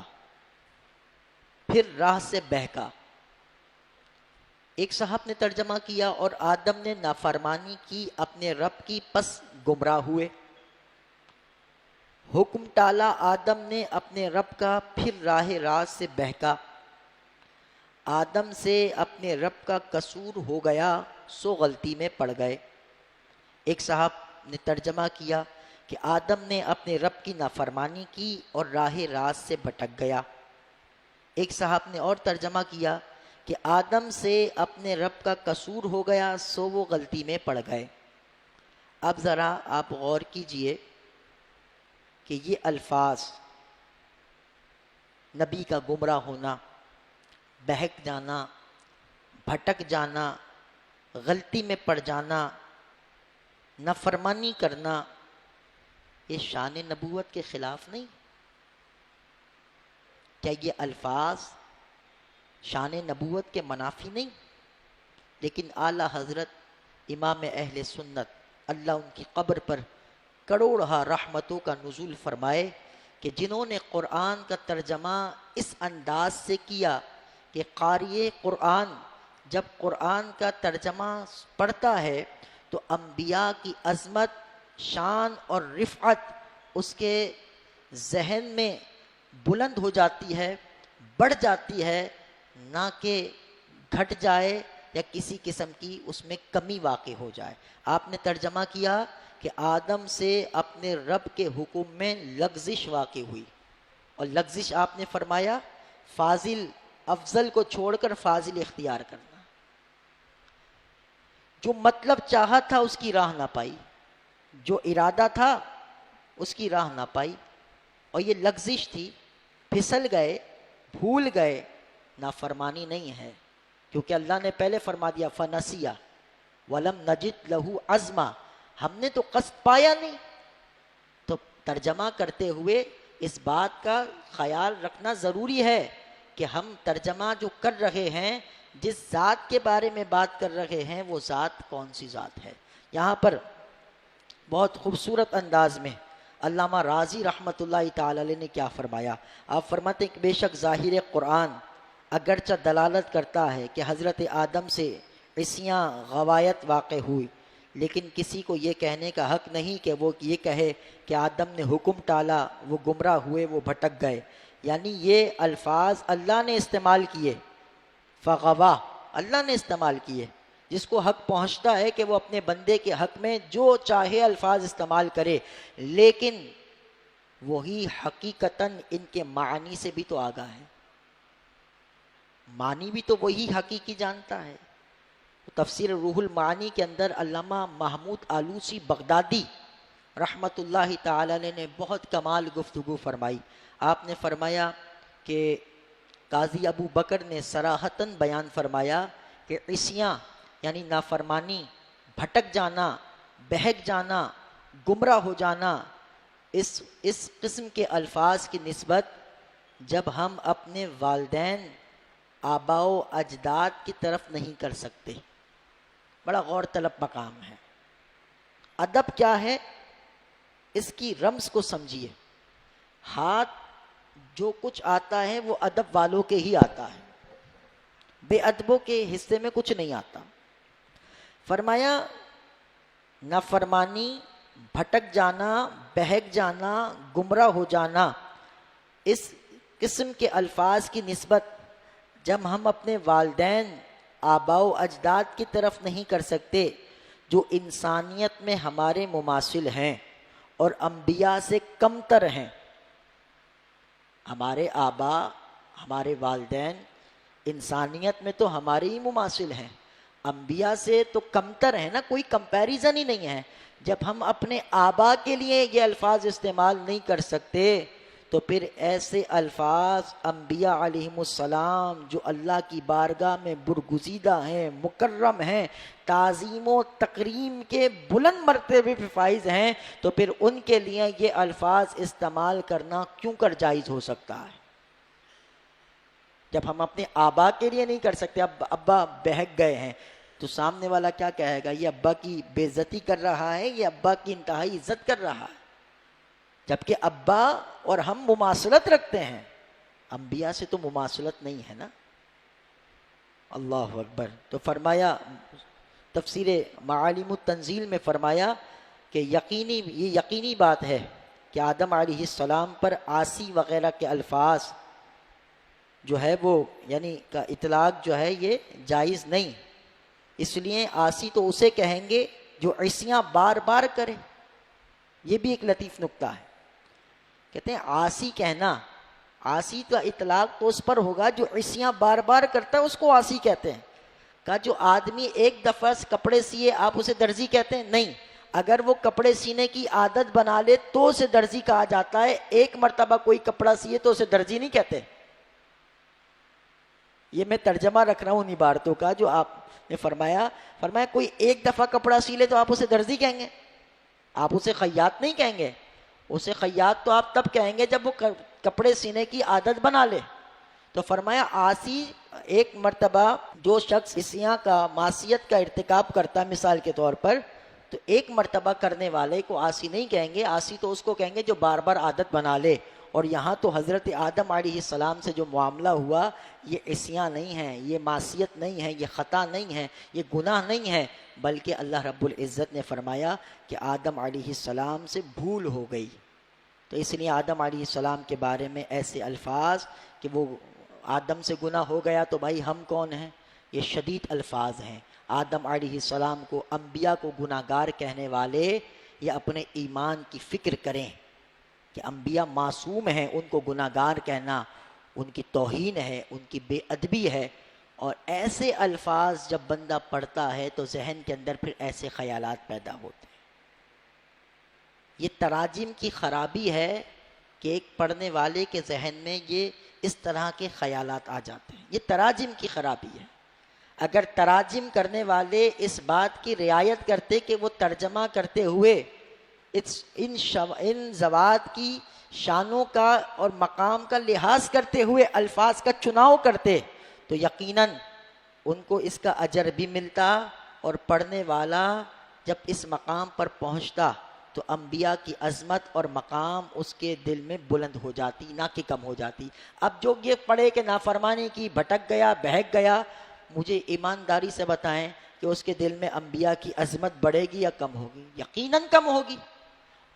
Speaker 1: پھر راہ سے بہکا. ایک صاحب نے ترجمہ کیا اور آدم نے نافرمانی کی اپنے رب کی پس گمراہ ہوئے. حکم ٹالا آدم نے اپنے رب کا، پھر راہ راست سے بہکا. آدم سے اپنے رب کا قصور ہو گیا سو غلطی میں پڑ گئے. ایک صاحب نے ترجمہ کیا کہ آدم نے اپنے رب کی نافرمانی کی اور راہ راست سے بھٹک گیا. ایک صاحب نے اور ترجمہ کیا کہ آدم سے اپنے رب کا قصور ہو گیا سو وہ غلطی میں پڑ گئے. اب ذرا آپ غور کیجئے کہ یہ الفاظ نبی کا گمراہ ہونا، بہک جانا، بھٹک جانا، غلطی میں پڑ جانا، نافرمانی کرنا، یہ شان نبوت کے خلاف نہیں؟ کیا یہ الفاظ شان نبوت کے منافی نہیں؟ لیکن اعلیٰ حضرت امام اہل سنت اللہ ان کی قبر پر کروڑہا رحمتوں کا نزول فرمائے کہ جنہوں نے قرآن کا ترجمہ اس انداز سے کیا کہ قاری قرآن جب قرآن کا ترجمہ پڑھتا ہے تو انبیاء کی عظمت، شان اور رفعت اس کے ذہن میں بلند ہو جاتی ہے، بڑھ جاتی ہے، نہ کہ گھٹ جائے یا کسی قسم کی اس میں کمی واقع ہو جائے۔ آپ نے ترجمہ کیا کہ آدم سے اپنے رب کے حکم میں لغزش واقع ہوئی، اور لغزش آپ نے فرمایا فاضل افضل کو چھوڑ کر فاضل اختیار کرنا، جو مطلب چاہا تھا اس کی راہ نہ پائی، جو ارادہ تھا اس کی راہ نہ پائی، اور یہ لغزش تھی، پھسل گئے، بھول گئے، نافرمانی نہیں ہے، کیونکہ اللہ نے پہلے فرما دیا فنسیا ولم نجد لہو عزما، ہم نے تو قصد پایا نہیں۔ تو ترجمہ کرتے ہوئے اس بات کا خیال رکھنا ضروری ہے کہ ہم ترجمہ جو کر رہے ہیں، جس ذات کے بارے میں بات کر رہے ہیں، وہ ذات کون سی ذات ہے۔ یہاں پر بہت خوبصورت انداز میں علامہ راضی رحمۃ اللہ تعالی علیہ نے کیا فرمایا۔ آپ فرماتے ہیں کہ بے شک ظاہر قرآن اگرچہ دلالت کرتا ہے کہ حضرت آدم سے عصیاں غوایت واقع ہوئی، لیکن کسی کو یہ کہنے کا حق نہیں کہ وہ یہ کہے کہ آدم نے حکم ٹالا، وہ گمراہ ہوئے، وہ بھٹک گئے۔ یعنی یہ الفاظ اللہ نے استعمال کیے، فغوا اللہ نے استعمال کیے، جس کو حق پہنچتا ہے کہ وہ اپنے بندے کے حق میں جو چاہے الفاظ استعمال کرے، لیکن وہی حقیقتاً ان کے معنی سے بھی تو آگاہ ہے، معنی بھی تو وہی حقیقی جانتا ہے۔ تفسیر روح المعانی کے اندر علامہ محمود آلوسی بغدادی رحمۃ اللہ تعالی علیہ نے بہت کمال گفتگو فرمائی۔ آپ نے فرمایا کہ قاضی ابو بکر نے صراحتاً بیان فرمایا کہ عصیاں یعنی نافرمانی، بھٹک جانا، بہک جانا، گمراہ ہو جانا، اس قسم کے الفاظ کی نسبت جب ہم اپنے والدین، آباء و اجداد کی طرف نہیں کر سکتے، بڑا غور طلب مقام ہے۔ ادب کیا ہے، اس کی رمز کو سمجھیے۔ ہاتھ جو کچھ آتا ہے وہ ادب والوں کے ہی آتا ہے، بے ادبوں کے حصے میں کچھ نہیں آتا۔ فرمایا نافرمانی، بھٹک جانا، بہک جانا، گمراہ ہو جانا، اس قسم کے الفاظ کی نسبت جب ہم اپنے والدین، آباء و اجداد کی طرف نہیں کر سکتے جو انسانیت میں ہمارے مماثل ہیں اور انبیاء سے کم تر ہیں۔ ہمارے آباء، ہمارے والدین انسانیت میں تو ہمارے ہی مماثل ہیں، انبیاء سے تو کمتر ہیں نا، کوئی کمپیریزن ہی نہیں ہے۔ جب ہم اپنے آباء کے لیے یہ الفاظ استعمال نہیں کر سکتے تو پھر ایسے الفاظ انبیاء علیہم السلام جو اللہ کی بارگاہ میں برگزیدہ ہیں، مکرم ہیں، تعظیم و تکریم کے بلند مرتبے پہ فائز ہیں، تو پھر ان کے لیے یہ الفاظ استعمال کرنا کیوں کر جائز ہو سکتا ہے؟ جب ہم اپنے آباء کے لیے نہیں کر سکتے، ابا بہک گئے ہیں، تو سامنے والا کیا کہے گا؟ یہ ابا کی بے عزتی کر رہا ہے، یہ ابا کی انتہائی عزت کر رہا ہے، جبکہ ابا اور ہم مماثلت رکھتے ہیں، انبیاء سے تو مماثلت نہیں ہے نا۔ اللہ اکبر۔ تو فرمایا تفسیر معالم التنزیل میں فرمایا کہ یہ یقینی بات ہے کہ آدم علیہ السلام پر عاصی وغیرہ کے الفاظ جو ہے وہ یعنی کا اطلاق جو ہے یہ جائز نہیں، اس لیے عاصی تو اسے کہیں گے جو عصیاں بار بار کرے۔ یہ بھی ایک لطیف نکتہ ہے، کہتے ہیں عاصی کہنا، عاصی کا اطلاق تو اس پر ہوگا جو عصیاں بار بار کرتا ہے، اس کو عاصی کہتے ہیں۔ کہا جو آدمی ایک دفعہ کپڑے سیے آپ اسے درزی کہتے ہیں؟ نہیں، اگر وہ کپڑے سینے کی عادت بنا لے تو اسے درزی کہا جاتا ہے، ایک مرتبہ کوئی کپڑا سیے تو اسے درزی نہیں کہتے۔ یہ میں ترجمہ رکھ رہا ہوں ان عبارتوں کا جو آپ نے فرمایا کوئی ایک دفعہ کپڑا سی لے تو آپ اسے درزی کہیں گے، آپ اسے خیاط نہیں کہیں گے۔ اسے خیاط تو آپ تب کہیں گے جب وہ کپڑے سینے کی عادت بنا لے۔ تو فرمایا عاصی ایک مرتبہ جو شخص عصیاں کا، معصیت کا ارتکاب کرتا ہے مثال کے طور پر، تو ایک مرتبہ کرنے والے کو عاصی نہیں کہیں گے، عاصی تو اس کو کہیں گے جو بار بار عادت بنا لے۔ اور یہاں تو حضرت آدم علیہ السلام سے جو معاملہ ہوا یہ عصیاں نہیں ہیں، یہ معصیت نہیں ہے، یہ خطا نہیں ہے، یہ گناہ نہیں ہے، بلکہ اللہ رب العزت نے فرمایا کہ آدم علیہ السلام سے بھول ہو گئی۔ تو تو اس لیے آدم علیہ السلام کے بارے میں ایسے الفاظ کہ وہ آدم سے گناہ ہو گیا تو بھائی ہم کون ہیں، یہ شدید الفاظ ہیں۔ آدم علیہ السلام کو، انبیاء کو گناہ گار کہنے والے یہ اپنے ایمان کی فکر کریں کہ انبیاء معصوم ہیں، ان کو گناہ گار کہنا ان کی توہین ہے، ان کی بے ادبی ہے۔ اور ایسے الفاظ جب بندہ پڑھتا ہے تو ذہن کے اندر پھر ایسے خیالات پیدا ہوتے ہیں۔ یہ تراجم کی خرابی ہے کہ ایک پڑھنے والے کے ذہن میں یہ اس طرح کے خیالات آ جاتے ہیں، یہ تراجم کی خرابی ہے۔ اگر تراجم کرنے والے اس بات کی رعایت کرتے کہ وہ ترجمہ کرتے ہوئے ان ذوات کی شانوں کا اور مقام کا لحاظ کرتے ہوئے الفاظ کا چناؤ کرتے تو یقیناً ان کو اس کا اجر بھی ملتا، اور پڑھنے والا جب اس مقام پر پہنچتا تو انبیاء کی عظمت اور مقام اس کے دل میں بلند ہو جاتی، نہ کہ کم ہو جاتی۔ اب جو یہ پڑھے کہ نافرمانی کی، بھٹک گیا، بہک گیا، مجھے ایمانداری سے بتائیں کہ اس کے دل میں انبیاء کی عظمت بڑھے گی یا کم ہوگی؟ یقیناً کم ہوگی۔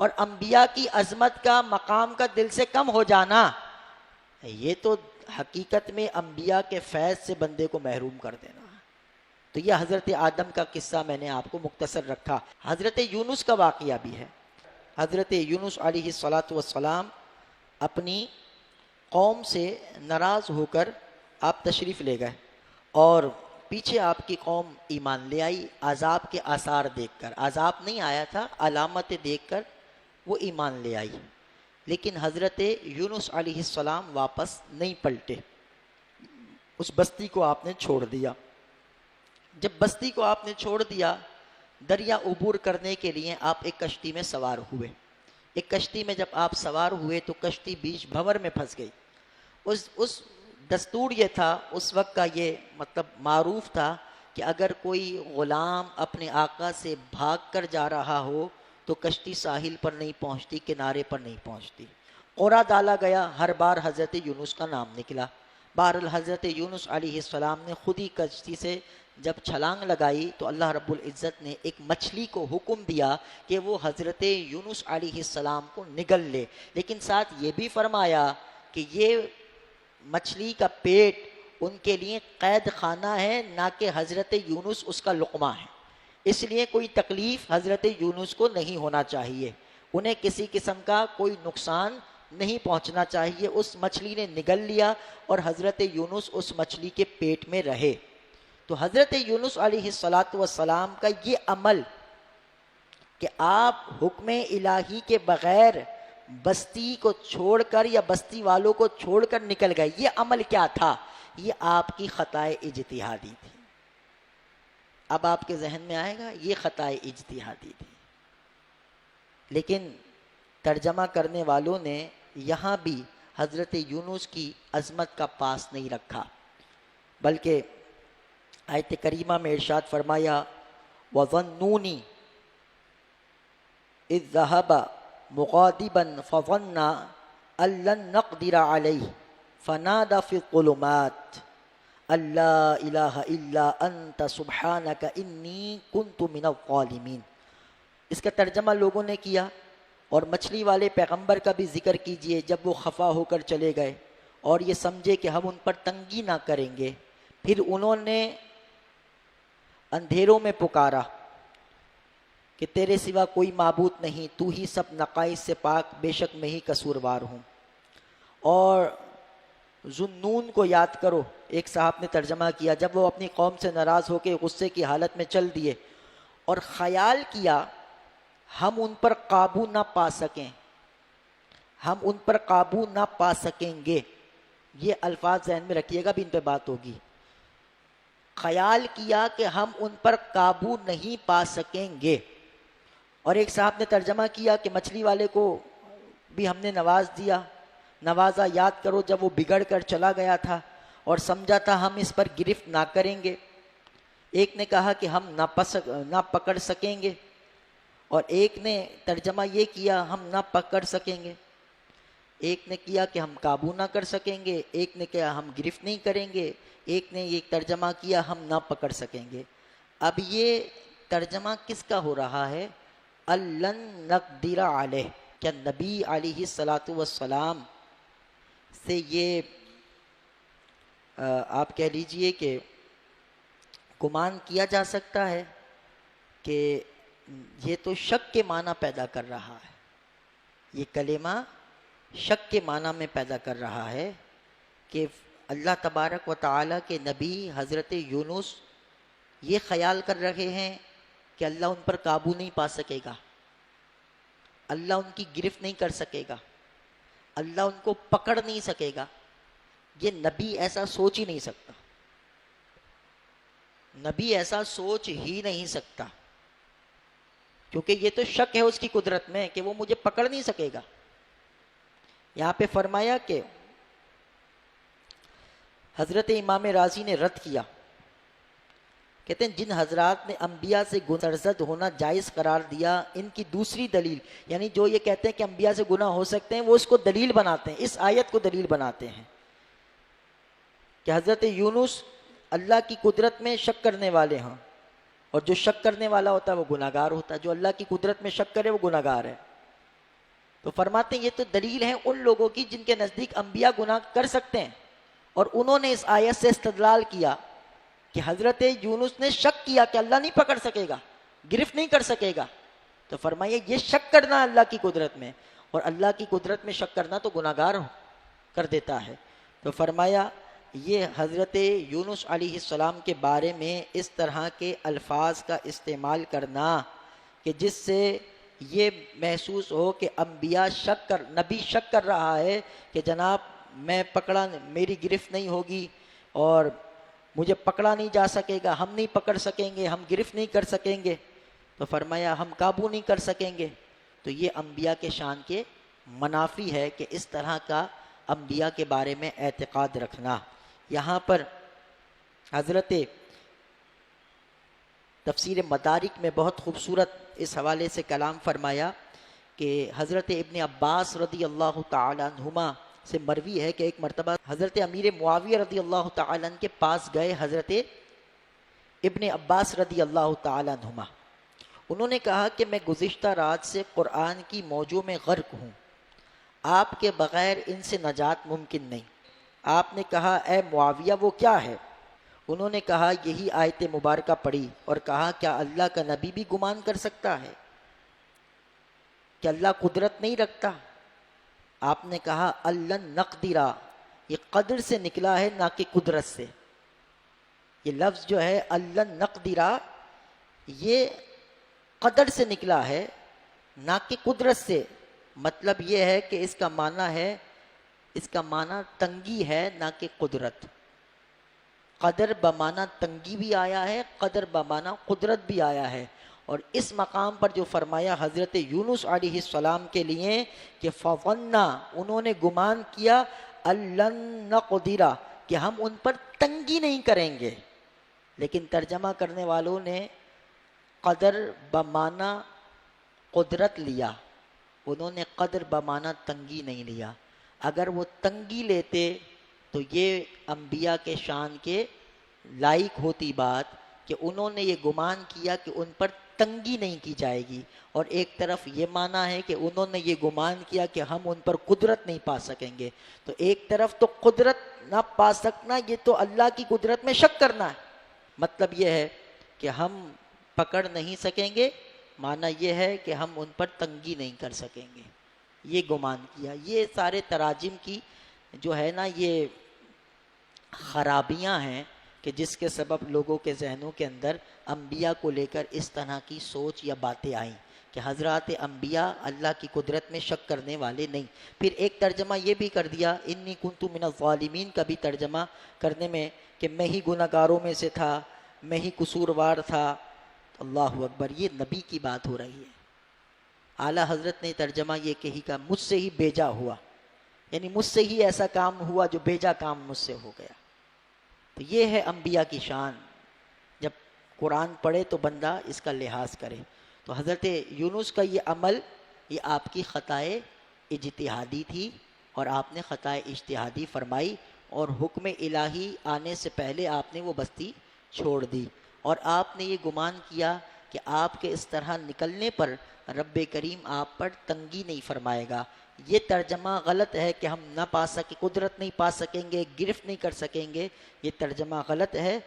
Speaker 1: اور انبیاء کی عظمت کا، مقام کا دل سے کم ہو جانا، یہ تو حقیقت میں انبیاء کے فیض سے بندے کو محروم کر دینا۔ تو یہ حضرت آدم کا قصہ میں نے آپ کو مختصر رکھا۔ حضرت یونس کا واقعہ بھی ہے۔ حضرت یونس علیہ السلام اپنی قوم سے ناراض ہو کر آپ تشریف لے گئے، اور پیچھے آپ کی قوم ایمان لے آئی عذاب کے آثار دیکھ کر۔ عذاب نہیں آیا تھا، علامتیں دیکھ کر وہ ایمان لے آئی، لیکن حضرت یونس علیہ السلام واپس نہیں پلٹے، اس بستی کو آپ نے چھوڑ دیا۔ جب بستی کو آپ نے چھوڑ دیا، دریا عبور کرنے کے لیے آپ ایک کشتی میں سوار ہوئے۔ ایک کشتی میں جب آپ سوار ہوئے تو کشتی بیچ بھنور میں پھنس گئی۔ اس دستور یہ تھا، اس وقت کا یہ مطلب معروف تھا کہ اگر کوئی غلام اپنے آقا سے بھاگ کر جا رہا ہو تو کشتی ساحل پر نہیں پہنچتی، کنارے پر نہیں پہنچتی۔ قرعہ ڈالا گیا، ہر بار حضرت یونس کا نام نکلا۔ بہرحال حضرت یونس علیہ السلام نے خود ہی کشتی سے جب چھلانگ لگائی تو اللہ رب العزت نے ایک مچھلی کو حکم دیا کہ وہ حضرت یونس علیہ السلام کو نگل لے، لیکن ساتھ یہ بھی فرمایا کہ یہ مچھلی کا پیٹ ان کے لیے قید خانہ ہے، نہ کہ حضرت یونس اس کا لقمہ ہے، اس لیے کوئی تکلیف حضرت یونس کو نہیں ہونا چاہیے، انہیں کسی قسم کا کوئی نقصان نہیں پہنچنا چاہیے۔ اس مچھلی نے نگل لیا اور حضرت یونس اس مچھلی کے پیٹ میں رہے۔ تو حضرت یونس علیہ السلام کا یہ عمل کہ آپ حکم الہی کے بغیر بستی کو چھوڑ کر یا بستی والوں کو چھوڑ کر نکل گئے، یہ عمل کیا تھا؟ یہ آپ کی خطائے اجتہادی تھی۔ اب آپ کے ذہن میں آئے گا یہ خطائے اجتہادی تھی، لیکن ترجمہ کرنے والوں نے یہاں بھی حضرت یونس کی عظمت کا پاس نہیں رکھا، بلکہ آیت کریمہ میں ارشاد فرمایا وَظَنُّونِ اِذْ ذَهَبَ مُغَاضِبًا فَظَنَّ أَن لَّن نَّقْدِرَ عَلَيْهِ فَنَادَىٰ فِي الظُّلُمَاتِ أَن لَّا إِلَٰهَ إِلَّا أَنتَ سُبْحَانَكَ إِنِّي كُنتُ مِنَ الظَّالِمِينَ۔ اس کا ترجمہ لوگوں نے کیا، اور مچھلی والے پیغمبر کا بھی ذکر کیجئے جب وہ خفا ہو کر چلے گئے اور یہ سمجھے کہ ہم ان پر تنگی نہ کریں گے، پھر انہوں نے اندھیروں میں پکارا کہ تیرے سوا کوئی معبود نہیں، تو ہی سب نقائص سے پاک، بے شک میں ہی قصوروار ہوں۔ اور ذُنُّون کو یاد کرو، ایک صاحب نے ترجمہ کیا، جب وہ اپنی قوم سے ناراض ہو کے غصے کی حالت میں چل دیے اور خیال کیا ہم ان پر قابو نہ پا سکیں، ہم ان پر قابو نہ پا سکیں گے، یہ الفاظ ذہن میں رکھیے گا، بھی ان پہ بات ہوگی۔ خیال کیا کہ ہم ان پر قابو نہیں پا سکیں گے۔ اور ایک صاحب نے ترجمہ کیا کہ مچھلی والے کو بھی ہم نے نواز دیا، نوازا، یاد کرو جب وہ بگڑ کر چلا گیا تھا اور سمجھا تھا ہم اس پر گرفت نہ کریں گے۔ ایک نے کہا کہ ہم نہ پکڑ سکیں گے، اور ایک نے ترجمہ یہ کیا ہم نہ پکڑ سکیں گے، ایک نے کیا کہ ہم قابو نہ کر سکیں گے، ایک نے کیا ہم گرفت نہیں کریں گے، ایک نے یہ ترجمہ کیا ہم نہ پکڑ سکیں گے۔ اب یہ ترجمہ کس کا ہو رہا ہے؟ الَّن نَقْدِرَ عَلَيْهِ، کیا نبی علیہ الصلاۃ والسلام سے یہ آپ کہہ لیجئے کہ گمان کیا جا سکتا ہے کہ یہ تو شک کے معنی پیدا کر رہا ہے، یہ کلمہ شک کے معنی میں پیدا کر رہا ہے کہ اللہ تبارک و تعالیٰ کے نبی حضرت یونس یہ خیال کر رہے ہیں کہ اللہ ان پر قابو نہیں پا سکے گا، اللہ ان کی گرفت نہیں کر سکے گا، اللہ ان کو پکڑ نہیں سکے گا. یہ نبی ایسا سوچ ہی نہیں سکتا، نبی ایسا سوچ ہی نہیں سکتا، کیونکہ یہ تو شک ہے اس کی قدرت میں کہ وہ مجھے پکڑ نہیں سکے گا. یہاں پہ فرمایا کہ حضرت امام راضی نے رد کیا، کہتے ہیں جن حضرات نے انبیاء سے سرزد ہونا جائز قرار دیا، ان کی دوسری دلیل، یعنی جو یہ کہتے ہیں کہ انبیاء سے گناہ ہو سکتے ہیں، وہ اس کو دلیل بناتے ہیں، اس آیت کو دلیل بناتے ہیں کہ حضرت یونس اللہ کی قدرت میں شک کرنے والے ہیں، اور جو شک کرنے والا ہوتا ہے وہ گناہ گار ہوتا ہے، جو اللہ کی قدرت میں شک کرے وہ گناہ گار ہے. تو فرماتے ہیں یہ تو دلیل ہے ان لوگوں کی جن کے نزدیک انبیاء گناہ کر سکتے ہیں، اور انہوں نے اس آیت سے استدلال کیا کہ حضرت یونس نے شک کیا کہ اللہ نہیں پکڑ سکے گا، گرفت نہیں کر سکے گا. تو فرمایا یہ شک کرنا اللہ کی قدرت میں، اور اللہ کی قدرت میں شک کرنا تو گناہ گار کر دیتا ہے. تو فرمایا یہ حضرت یونس علیہ السلام کے بارے میں اس طرح کے الفاظ کا استعمال کرنا کہ جس سے یہ محسوس ہو کہ نبی شک کر رہا ہے کہ جناب میں پکڑا، میری گرفت نہیں ہوگی اور مجھے پکڑا نہیں جا سکے گا، ہم نہیں پکڑ سکیں گے، ہم گرفت نہیں کر سکیں گے. تو فرمایا ہم قابو نہیں کر سکیں گے. تو یہ انبیاء کے شان کے منافی ہے کہ اس طرح کا انبیاء کے بارے میں اعتقاد رکھنا. یہاں پر حضرت تفسیر مدارک میں بہت خوبصورت اس حوالے سے کلام فرمایا کہ حضرت ابن عباس رضی اللہ تعالی عنہما سے مروی ہے کہ ایک مرتبہ حضرت امیر معاویہ رضی اللہ تعالی عنہ کے پاس گئے حضرت ابن عباس رضی اللہ تعالی عنہما. انہوں نے کہا کہ میں گزشتہ رات سے قرآن کی موجوں میں غرق ہوں، آپ کے بغیر ان سے نجات ممکن نہیں. آپ نے کہا اے معاویہ وہ کیا ہے؟ انہوں نے کہا یہی آیت مبارکہ پڑھی اور کہا کیا اللہ کا نبی بھی گمان کر سکتا ہے کہ اللہ قدرت نہیں رکھتا؟ آپ نے کہا اللہ نقدرا، یہ قدر سے نکلا ہے نہ کہ قدرت سے. یہ لفظ جو ہے اللہ نقدرا یہ قدر سے نکلا ہے نہ کہ قدرت سے. مطلب یہ ہے کہ اس کا معنی تنگی ہے نہ کہ قدرت. قدر بمعنی تنگی بھی آیا ہے، قدر بمعنی قدرت بھی آیا ہے. اور اس مقام پر جو فرمایا حضرت یونس علیہ السلام کے لیے کہ فَظَنَّا، انہوں نے گمان کیا أَلَّن نَقْدِرَ، کہ ہم ان پر تنگی نہیں کریں گے. لیکن ترجمہ کرنے والوں نے قدر بمعنی قدرت لیا، انہوں نے قدر بمعنی تنگی نہیں لیا. اگر وہ تنگی لیتے تو یہ انبیاء کے شان کے لائق ہوتی بات کہ انہوں نے یہ گمان کیا کہ ان پر تنگی نہیں کی جائے گی، اور ایک طرف یہ معنی ہے کہ انہوں نے یہ گمان کیا کہ ہم ان پر قدرت نہیں پا سکیں گے. تو ایک طرف تو قدرت نہ پا سکنا، یہ تو اللہ کی قدرت میں شک کرنا ہے. مطلب یہ ہے کہ ہم پکڑ نہیں سکیں گے، معنی یہ ہے کہ ہم ان پر تنگی نہیں کر سکیں گے، یہ گمان کیا. یہ سارے تراجم کی جو ہے نا یہ خرابیاں ہیں کہ جس کے سبب لوگوں کے ذہنوں کے اندر انبیاء کو لے کر اس طرح کی سوچ یا باتیں آئیں کہ حضرات انبیاء اللہ کی قدرت میں شک کرنے والے نہیں. پھر ایک ترجمہ یہ بھی کر دیا انی کنت من الظالمین کا بھی ترجمہ کرنے میں کہ میں ہی گناہ گاروں میں سے تھا، میں ہی قصوروار تھا. اللہ اکبر، یہ نبی کی بات ہو رہی ہے. اعلیٰ حضرت نے ترجمہ یہ کہی کہ مجھ سے ہی بیجا ہوا، یعنی مجھ سے ہی ایسا کام ہوا جو بیجا کام مجھ سے ہو گیا. تو یہ ہے انبیاء کی شان. جب قرآن پڑھے تو بندہ اس کا لحاظ کرے. تو حضرت یونس کا یہ عمل یہ آپ کی خطائے اجتہادی تھی، اور آپ نے خطائے اجتہادی فرمائی، اور حکم الہی آنے سے پہلے آپ نے وہ بستی چھوڑ دی. اور آپ نے یہ گمان کیا کہ آپ کے اس طرح نکلنے پر رب کریم آپ پر تنگی نہیں فرمائے گا۔ یہ ترجمہ غلط ہے کہ ہم نہ پا سکیں، قدرت نہیں پا سکیں گے، گرفت نہیں کر سکیں گے، یہ ترجمہ غلط ہے۔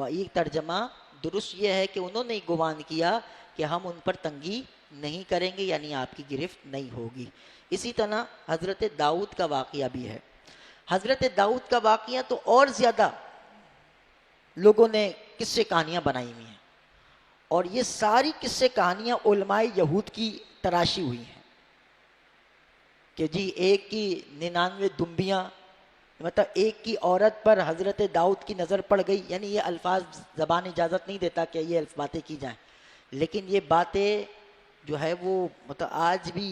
Speaker 1: یہ ترجمہ درست یہ ہے کہ انہوں نے گمان کیا کہ ہم ان پر تنگی نہیں کریں گے، یعنی آپ کی گرفت نہیں ہوگی۔ اسی طرح حضرت داؤد کا واقعہ بھی ہے۔ حضرت داؤد کا واقعہ تو اور زیادہ لوگوں نے قصے کہانیاں بنائی ہوئی ہیں، اور یہ ساری قصے کہانیاں علماء یہود کی تراشی ہوئی ہیں کہ جی ایک کی 99 دمبیاں، مطلب ایک کی عورت پر حضرت داؤد کی نظر پڑ گئی، یعنی یہ الفاظ زبان اجازت نہیں دیتا کہ یہ باتیں کی جائیں، لیکن یہ باتیں جو ہے وہ مطلب آج بھی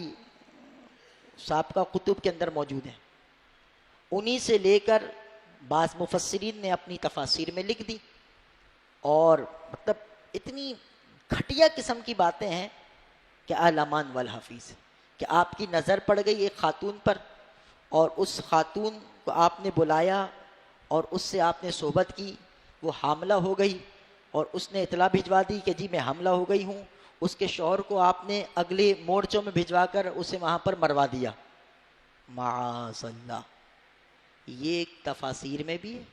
Speaker 1: سابقہ کتب کے اندر موجود ہیں۔ انہی سے لے کر بعض مفسرین نے اپنی تفاسیر میں لکھ دی، اور مطلب اتنی گھٹیا قسم کی باتیں ہیں کہ الامان والحفیظ، کہ آپ کی نظر پڑ گئی ایک خاتون پر، اور اس خاتون کو آپ نے بلایا اور اس سے آپ نے صحبت کی، وہ حاملہ ہو گئی، اور اس نے اطلاع بھجوا دی کہ جی میں حاملہ ہو گئی ہوں۔ اس کے شوہر کو آپ نے اگلے مورچوں میں بھجوا کر اسے وہاں پر مروا دیا، معاذ اللہ۔ یہ ایک تفاسیر میں بھی ہے،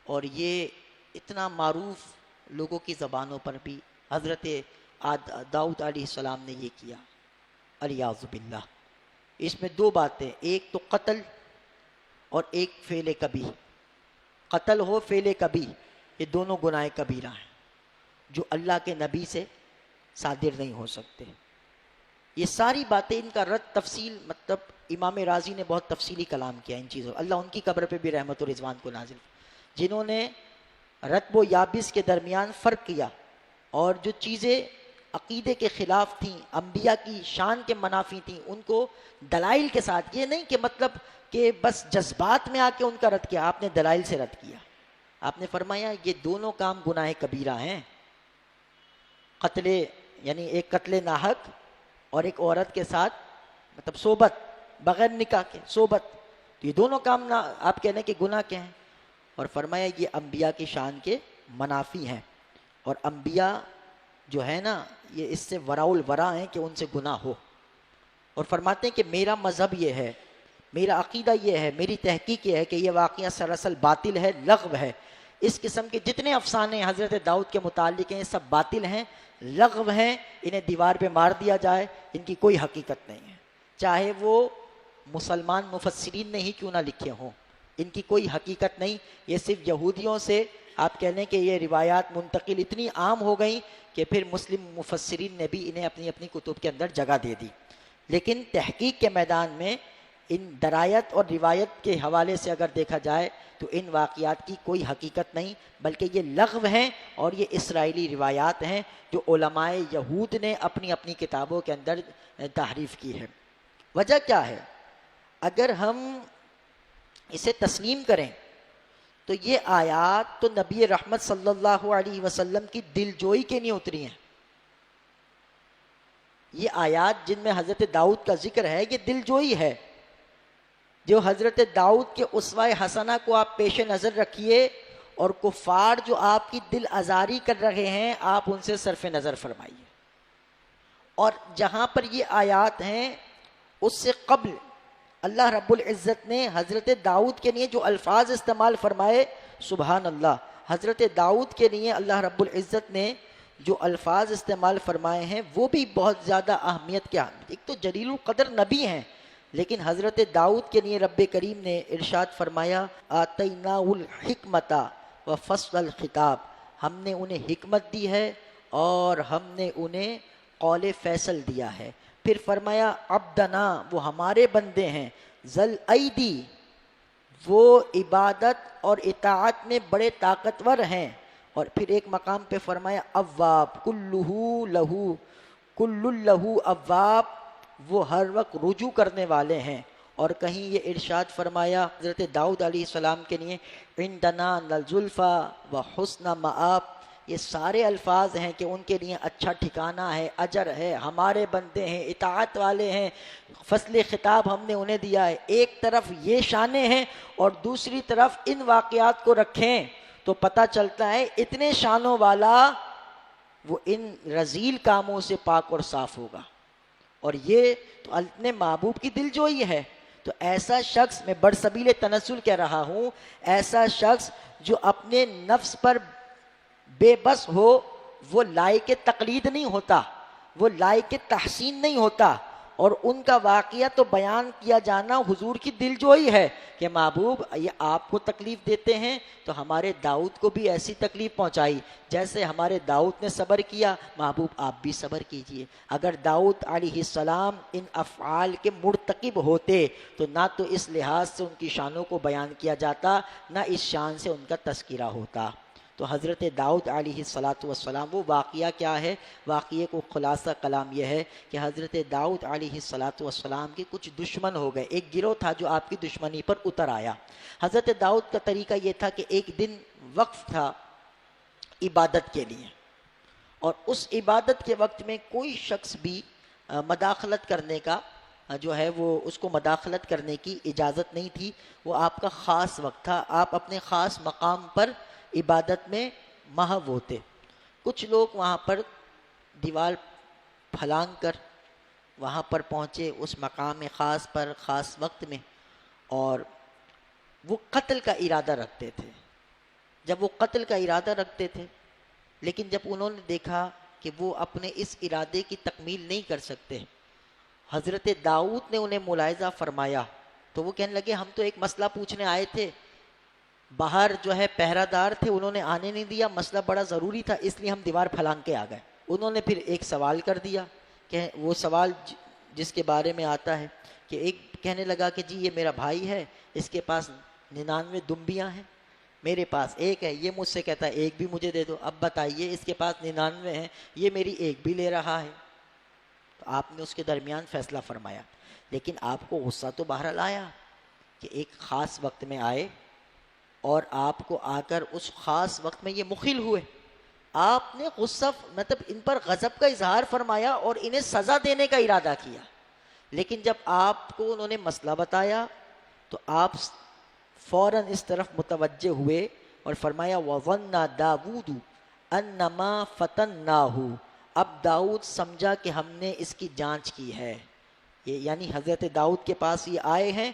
Speaker 1: اور یہ اتنا معروف لوگوں کی زبانوں پر بھی، حضرت داؤد علیہ السلام نے یہ کیا، الیاذ باللہ۔ اس میں دو باتیں، ایک تو قتل اور ایک فعل کبیح۔ قتل ہو فعل کبیح، یہ دونوں گناہ کبیرہ ہیں جو اللہ کے نبی سے صادر نہیں ہو سکتے۔ یہ ساری باتیں، ان کا رد تفصیل، مطلب امام رازی نے بہت تفصیلی کلام کیا ان چیزوں، اللہ ان کی قبر پہ بھی رحمت و رضوان کو نازل، جنہوں نے رطب و یابس کے درمیان فرق کیا، اور جو چیزیں عقیدے کے خلاف تھیں، انبیاء کی شان کے منافی تھیں، ان کو دلائل کے ساتھ، یہ نہیں کہ مطلب کہ بس جذبات میں آ کے ان کا رد کیا، آپ نے دلائل سے رد کیا۔ آپ نے فرمایا یہ دونوں کام گناہ کبیرہ ہیں، قتل یعنی ایک قتل ناحق، اور ایک عورت کے ساتھ مطلب صحبت بغیر نکاح کے صحبت، تو یہ دونوں کام آپ کہنے کہ گناہ کے ہیں، اور فرمایا یہ انبیاء کی شان کے منافی ہیں، اور انبیاء جو ہے نا یہ اس سے وراء الورا ہیں کہ ان سے گناہ ہو، اور فرماتے ہیں کہ میرا مذہب یہ ہے، میرا عقیدہ یہ ہے، میری تحقیق یہ ہے کہ یہ واقعہ سراسر باطل ہے، لغو ہے۔ اس قسم کے جتنے افسانے حضرت داؤد کے متعلق ہیں سب باطل ہیں، لغو ہیں، انہیں دیوار پہ مار دیا جائے، ان کی کوئی حقیقت نہیں ہے، چاہے وہ مسلمان مفسرین نے ہی کیوں نہ لکھے ہوں، ان کی کوئی حقیقت نہیں۔ یہ صرف یہودیوں سے آپ کہہ لیں کہ یہ روایات منتقل اتنی عام ہو گئیں کہ پھر مسلم مفسرین نے بھی انہیں اپنی اپنی کتب کے اندر جگہ دے دی، لیکن تحقیق کے میدان میں ان درایت اور روایت کے حوالے سے اگر دیکھا جائے تو ان واقعات کی کوئی حقیقت نہیں، بلکہ یہ لغو ہیں، اور یہ اسرائیلی روایات ہیں جو علماء یہود نے اپنی اپنی کتابوں کے اندر تحریف کی ہے۔ وجہ کیا ہے؟ اگر ہم اسے تسلیم کریں تو یہ آیات تو نبی رحمت صلی اللہ علیہ وسلم کی دل جوئی کے لیے اتری ہیں۔ یہ آیات جن میں حضرت داؤد کا ذکر ہے یہ دل جوئی ہے، جو حضرت داؤد کے اسوہ حسنہ کو آپ پیش نظر رکھیے، اور کفار جو آپ کی دل آزاری کر رہے ہیں آپ ان سے صرف نظر فرمائیے۔ اور جہاں پر یہ آیات ہیں اس سے قبل اللہ رب العزت نے حضرت داؤد کے لیے جو الفاظ استعمال فرمائے، سبحان اللہ، حضرت داؤد کے لیے اللہ رب العزت نے جو الفاظ استعمال فرمائے ہیں وہ بھی بہت زیادہ اہمیت کے ہیں۔ ایک تو جلیل القدر نبی ہیں، لیکن حضرت داؤد کے لیے رب کریم نے ارشاد فرمایا آتیناہ الحکمت وفصل الخطاب، ہم نے انہیں حکمت دی ہے اور ہم نے انہیں قول فیصل دیا ہے۔ پھر فرمایا عبدنا، وہ ہمارے بندے ہیں، ذل ایدی، وہ عبادت اور اطاعت میں بڑے طاقتور ہیں، اور پھر ایک مقام پہ فرمایا اواب کل لہو اواب، وہ ہر وقت رجوع کرنے والے ہیں۔ اور کہیں یہ ارشاد فرمایا حضرت داؤد علیہ السلام کے لیے عندنا لزلفی و حسن مآب، یہ سارے الفاظ ہیں کہ ان کے لیے اچھا ٹھکانہ ہے، اجر ہے، ہمارے بندے ہیں، اطاعت والے ہیں، فصل خطاب ہم نے انہیں دیا ہے۔ ایک طرف یہ شانیں ہیں اور دوسری طرف ان واقعات کو رکھیں تو پتہ چلتا ہے اتنے شانوں والا وہ ان رذیل کاموں سے پاک اور صاف ہوگا۔ اور یہ تو اپنے محبوب کی دل جوئی ہے. تو ایسا شخص، میں برسبیل تنزل کہہ رہا ہوں، ایسا شخص جو اپنے نفس پر بے بس ہو، وہ لائق تقلید نہیں ہوتا، وہ لائق تحسین نہیں ہوتا. اور ان کا واقعہ تو بیان کیا جانا حضور کی دل جوئی ہے کہ محبوب یہ آپ کو تکلیف دیتے ہیں تو ہمارے داؤد کو بھی ایسی تکلیف پہنچائی جیسے ہمارے داؤد نے صبر کیا، محبوب آپ بھی صبر کیجئے. اگر داؤد علیہ السلام ان افعال کے مرتکب ہوتے تو نہ تو اس لحاظ سے ان کی شانوں کو بیان کیا جاتا، نہ اس شان سے ان کا تذکرہ ہوتا. تو حضرت داؤد علیہ السلام وہ واقعہ کیا ہے؟ واقعے کو خلاصہ کلام یہ ہے کہ حضرت داؤد علیہ السلام کے کچھ دشمن ہو گئے. ایک گروہ تھا جو آپ کی دشمنی پر اتر آیا. حضرت داؤد کا طریقہ یہ تھا کہ ایک دن وقف تھا عبادت کے لیے، اور اس عبادت کے وقت میں کوئی شخص بھی مداخلت کرنے کا جو ہے وہ اس کو مداخلت کرنے کی اجازت نہیں تھی. وہ آپ کا خاص وقت تھا، آپ اپنے خاص مقام پر عبادت میں محو ہوتے. کچھ لوگ وہاں پر دیوار پھلانگ کر وہاں پر پہنچے اس مقام خاص پر خاص وقت میں، اور وہ قتل کا ارادہ رکھتے تھے. جب وہ قتل کا ارادہ رکھتے تھے، لیکن جب انہوں نے دیکھا کہ وہ اپنے اس ارادے کی تکمیل نہیں کر سکتے، حضرت داؤد نے انہیں ملاحظہ فرمایا تو وہ کہنے لگے ہم تو ایک مسئلہ پوچھنے آئے تھے، باہر جو ہے پہرہ دار تھے انہوں نے آنے نہیں دیا، مسئلہ بڑا ضروری تھا اس لیے ہم دیوار پھلانگ کے آ گئے. انہوں نے پھر ایک سوال کر دیا کہ وہ سوال جس کے بارے میں آتا ہے کہ ایک کہنے لگا کہ جی یہ میرا بھائی ہے، اس کے پاس 99 دمبیاں ہیں، میرے پاس ایک ہے. یہ مجھ سے کہتا ہے ایک بھی مجھے دے دو. اب بتائیے اس کے پاس 99 ہیں، یہ میری ایک بھی لے رہا ہے. تو آپ نے اس کے درمیان فیصلہ فرمایا. لیکن آپ کو غصہ تو بہرحال آیا کہ ایک خاص وقت میں آئے اور آپ کو آ کر اس خاص وقت میں یہ مخل ہوئے. آپ نے غصہ مطلب ان پر غضب کا اظہار فرمایا اور انہیں سزا دینے کا ارادہ کیا. لیکن جب آپ کو انہوں نے مسئلہ بتایا تو آپ فوراً اس طرف متوجہ ہوئے اور فرمایا وَظَنَّ دَاوُودُ أَنَّمَا فَتَنَّاهُ. اب داؤد سمجھا کہ ہم نے اس کی جانچ کی ہے. یہ یعنی حضرت داؤد کے پاس یہ آئے ہیں،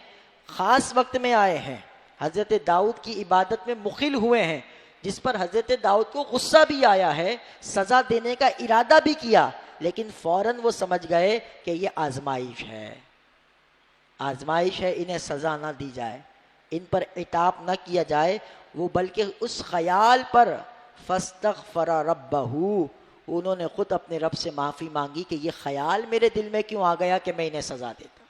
Speaker 1: خاص وقت میں آئے ہیں، حضرت داؤد کی عبادت میں مخل ہوئے ہیں، جس پر حضرت داؤد کو غصہ بھی آیا ہے، سزا دینے کا ارادہ بھی کیا، لیکن فوراً وہ سمجھ گئے کہ یہ آزمائش ہے، آزمائش ہے، انہیں سزا نہ دی جائے، ان پر عتاب نہ کیا جائے. وہ بلکہ اس خیال پر فاستغفر ربہ، انہوں نے خود اپنے رب سے معافی مانگی کہ یہ خیال میرے دل میں کیوں آ گیا کہ میں انہیں سزا دیتا.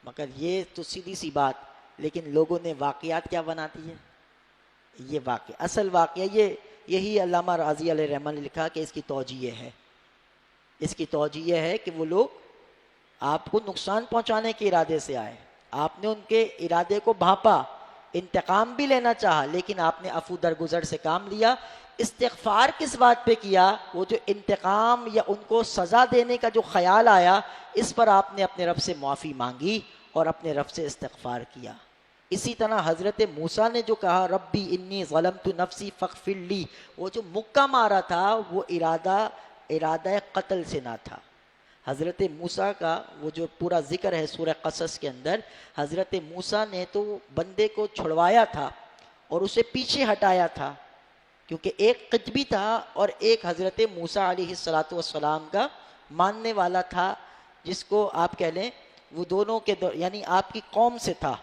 Speaker 1: مگر یہ تو سیدھی سی بات، لیکن لوگوں نے واقعات کیا بناتی ہے. یہ واقعہ اصل واقعہ یہی علامہ راضی علیہ رحمہ نے لکھا کہ اس کی توجیہ ہے، اس کی توجیہ ہے کہ وہ لوگ آپ کو نقصان پہنچانے کے ارادے سے آئے، آپ نے ان کے ارادے کو بھانپا، انتقام بھی لینا چاہا، لیکن آپ نے عفو درگزر سے کام لیا. استغفار کس بات پہ کیا؟ وہ جو انتقام یا ان کو سزا دینے کا جو خیال آیا، اس پر آپ نے اپنے رب سے معافی مانگی اور اپنے رب سے استغفار کیا. اسی طرح حضرت موسیٰ نے جو کہا ربی انی ظلمت نفسی فاغفر لی، وہ جو مکہ مارا تھا وہ ارادہ قتل سے نہ تھا. حضرت موسیٰ کا وہ جو پورا ذکر ہے سورہ قصص کے اندر، حضرت موسیٰ نے تو بندے کو چھڑوایا تھا اور اسے پیچھے ہٹایا تھا، کیونکہ ایک قطبی تھا اور ایک حضرت موسیٰ علیہ السلام کا ماننے والا تھا، جس کو آپ کہہ لیں وہ دونوں کے یعنی آپ کی قوم سے تھا.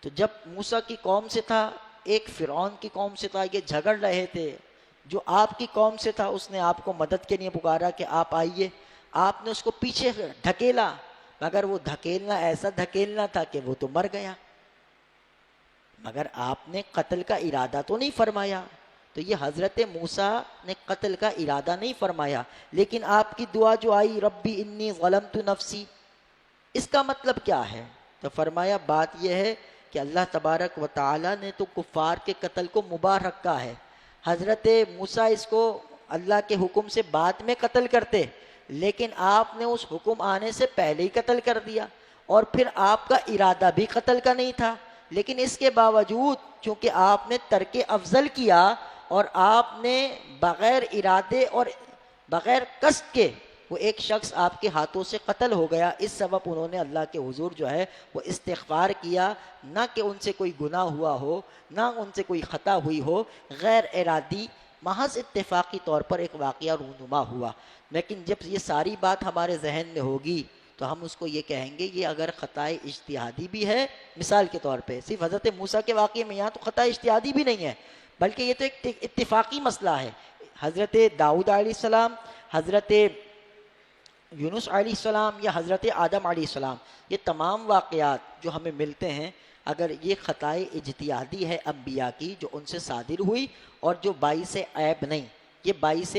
Speaker 1: تو جب موسیٰ کی قوم سے تھا، ایک فرعون کی قوم سے تھا، یہ جھگڑ رہے تھے. جو آپ کی قوم سے تھا اس نے آپ کو مدد کے لیے پکارا کہ آپ آئیے، آپ نے اس کو پیچھے ڈھکیلا، مگر وہ دھکیلنا ایسا دھکیلنا تھا کہ وہ تو مر گیا، مگر آپ نے قتل کا ارادہ تو نہیں فرمایا. تو یہ حضرت موسیٰ نے قتل کا ارادہ نہیں فرمایا، لیکن آپ کی دعا جو آئی ربی انی ظلمت نفسی، اس کا مطلب کیا ہے؟ تو فرمایا بات یہ ہے کہ اللہ تبارک و تعالی نے تو کفار کے قتل کو مباح رکھا ہے. حضرت موسیٰ اس کو اللہ کے حکم سے بعد میں قتل کرتے، لیکن آپ نے اس حکم آنے سے پہلے ہی قتل کر دیا، اور پھر آپ کا ارادہ بھی قتل کا نہیں تھا. لیکن اس کے باوجود چونکہ آپ نے ترک افضل کیا اور آپ نے بغیر ارادے اور بغیر قصد کے وہ ایک شخص آپ کے ہاتھوں سے قتل ہو گیا، اس سبب انہوں نے اللہ کے حضور جو ہے وہ استغفار کیا، نہ کہ ان سے کوئی گناہ ہوا ہو، نہ ان سے کوئی خطا ہوئی ہو، غیر ارادی محض اتفاقی طور پر ایک واقعہ رونما ہوا۔ لیکن جب یہ ساری بات ہمارے ذہن میں ہوگی تو ہم اس کو یہ کہیں گے یہ اگر خطائے اجتہادی بھی ہے، مثال کے طور پہ صرف حضرت موسیٰ کے واقعے میں یہاں تو خطا اجتہادی بھی نہیں ہے، بلکہ یہ تو ایک اتفاقی مسئلہ ہے۔ حضرت داؤد علیہ السلام، حضرت یونس علیہ السلام یا حضرت آدم علیہ السلام، یہ تمام واقعات جو ہمیں ملتے ہیں، اگر یہ خطائے اجتہادی ہے انبیاء کی جو ان سے صادر ہوئی اور جو باعث عیب نہیں، یہ باعث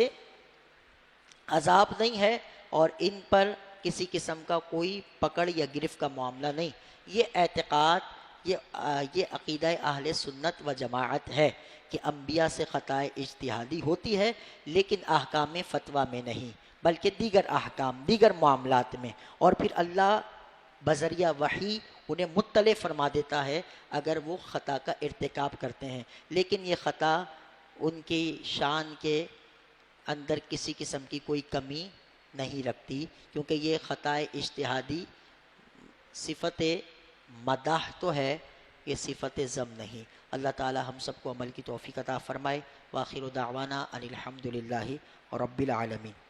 Speaker 1: عذاب نہیں ہے اور ان پر کسی قسم کا کوئی پکڑ یا گرفت کا معاملہ نہیں، یہ اعتقاد، یہ عقیدہ اہل سنت و جماعت ہے کہ انبیاء سے خطائے اجتہادی ہوتی ہے، لیکن احکام فتویٰ میں نہیں بلکہ دیگر احکام، دیگر معاملات میں، اور پھر اللہ بذریعہ وحی انہیں مطلع فرما دیتا ہے اگر وہ خطا کا ارتکاب کرتے ہیں، لیکن یہ خطا ان کی شان کے اندر کسی قسم کی کوئی کمی نہیں رکھتی، کیونکہ یہ خطائے اجتہادی صفت مدح تو ہے، یہ صفت ذم نہیں۔ اللہ تعالی ہم سب کو عمل کی توفیق عطا فرمائے۔ وآخر دعوانا ان الحمد للہ رب العالمین۔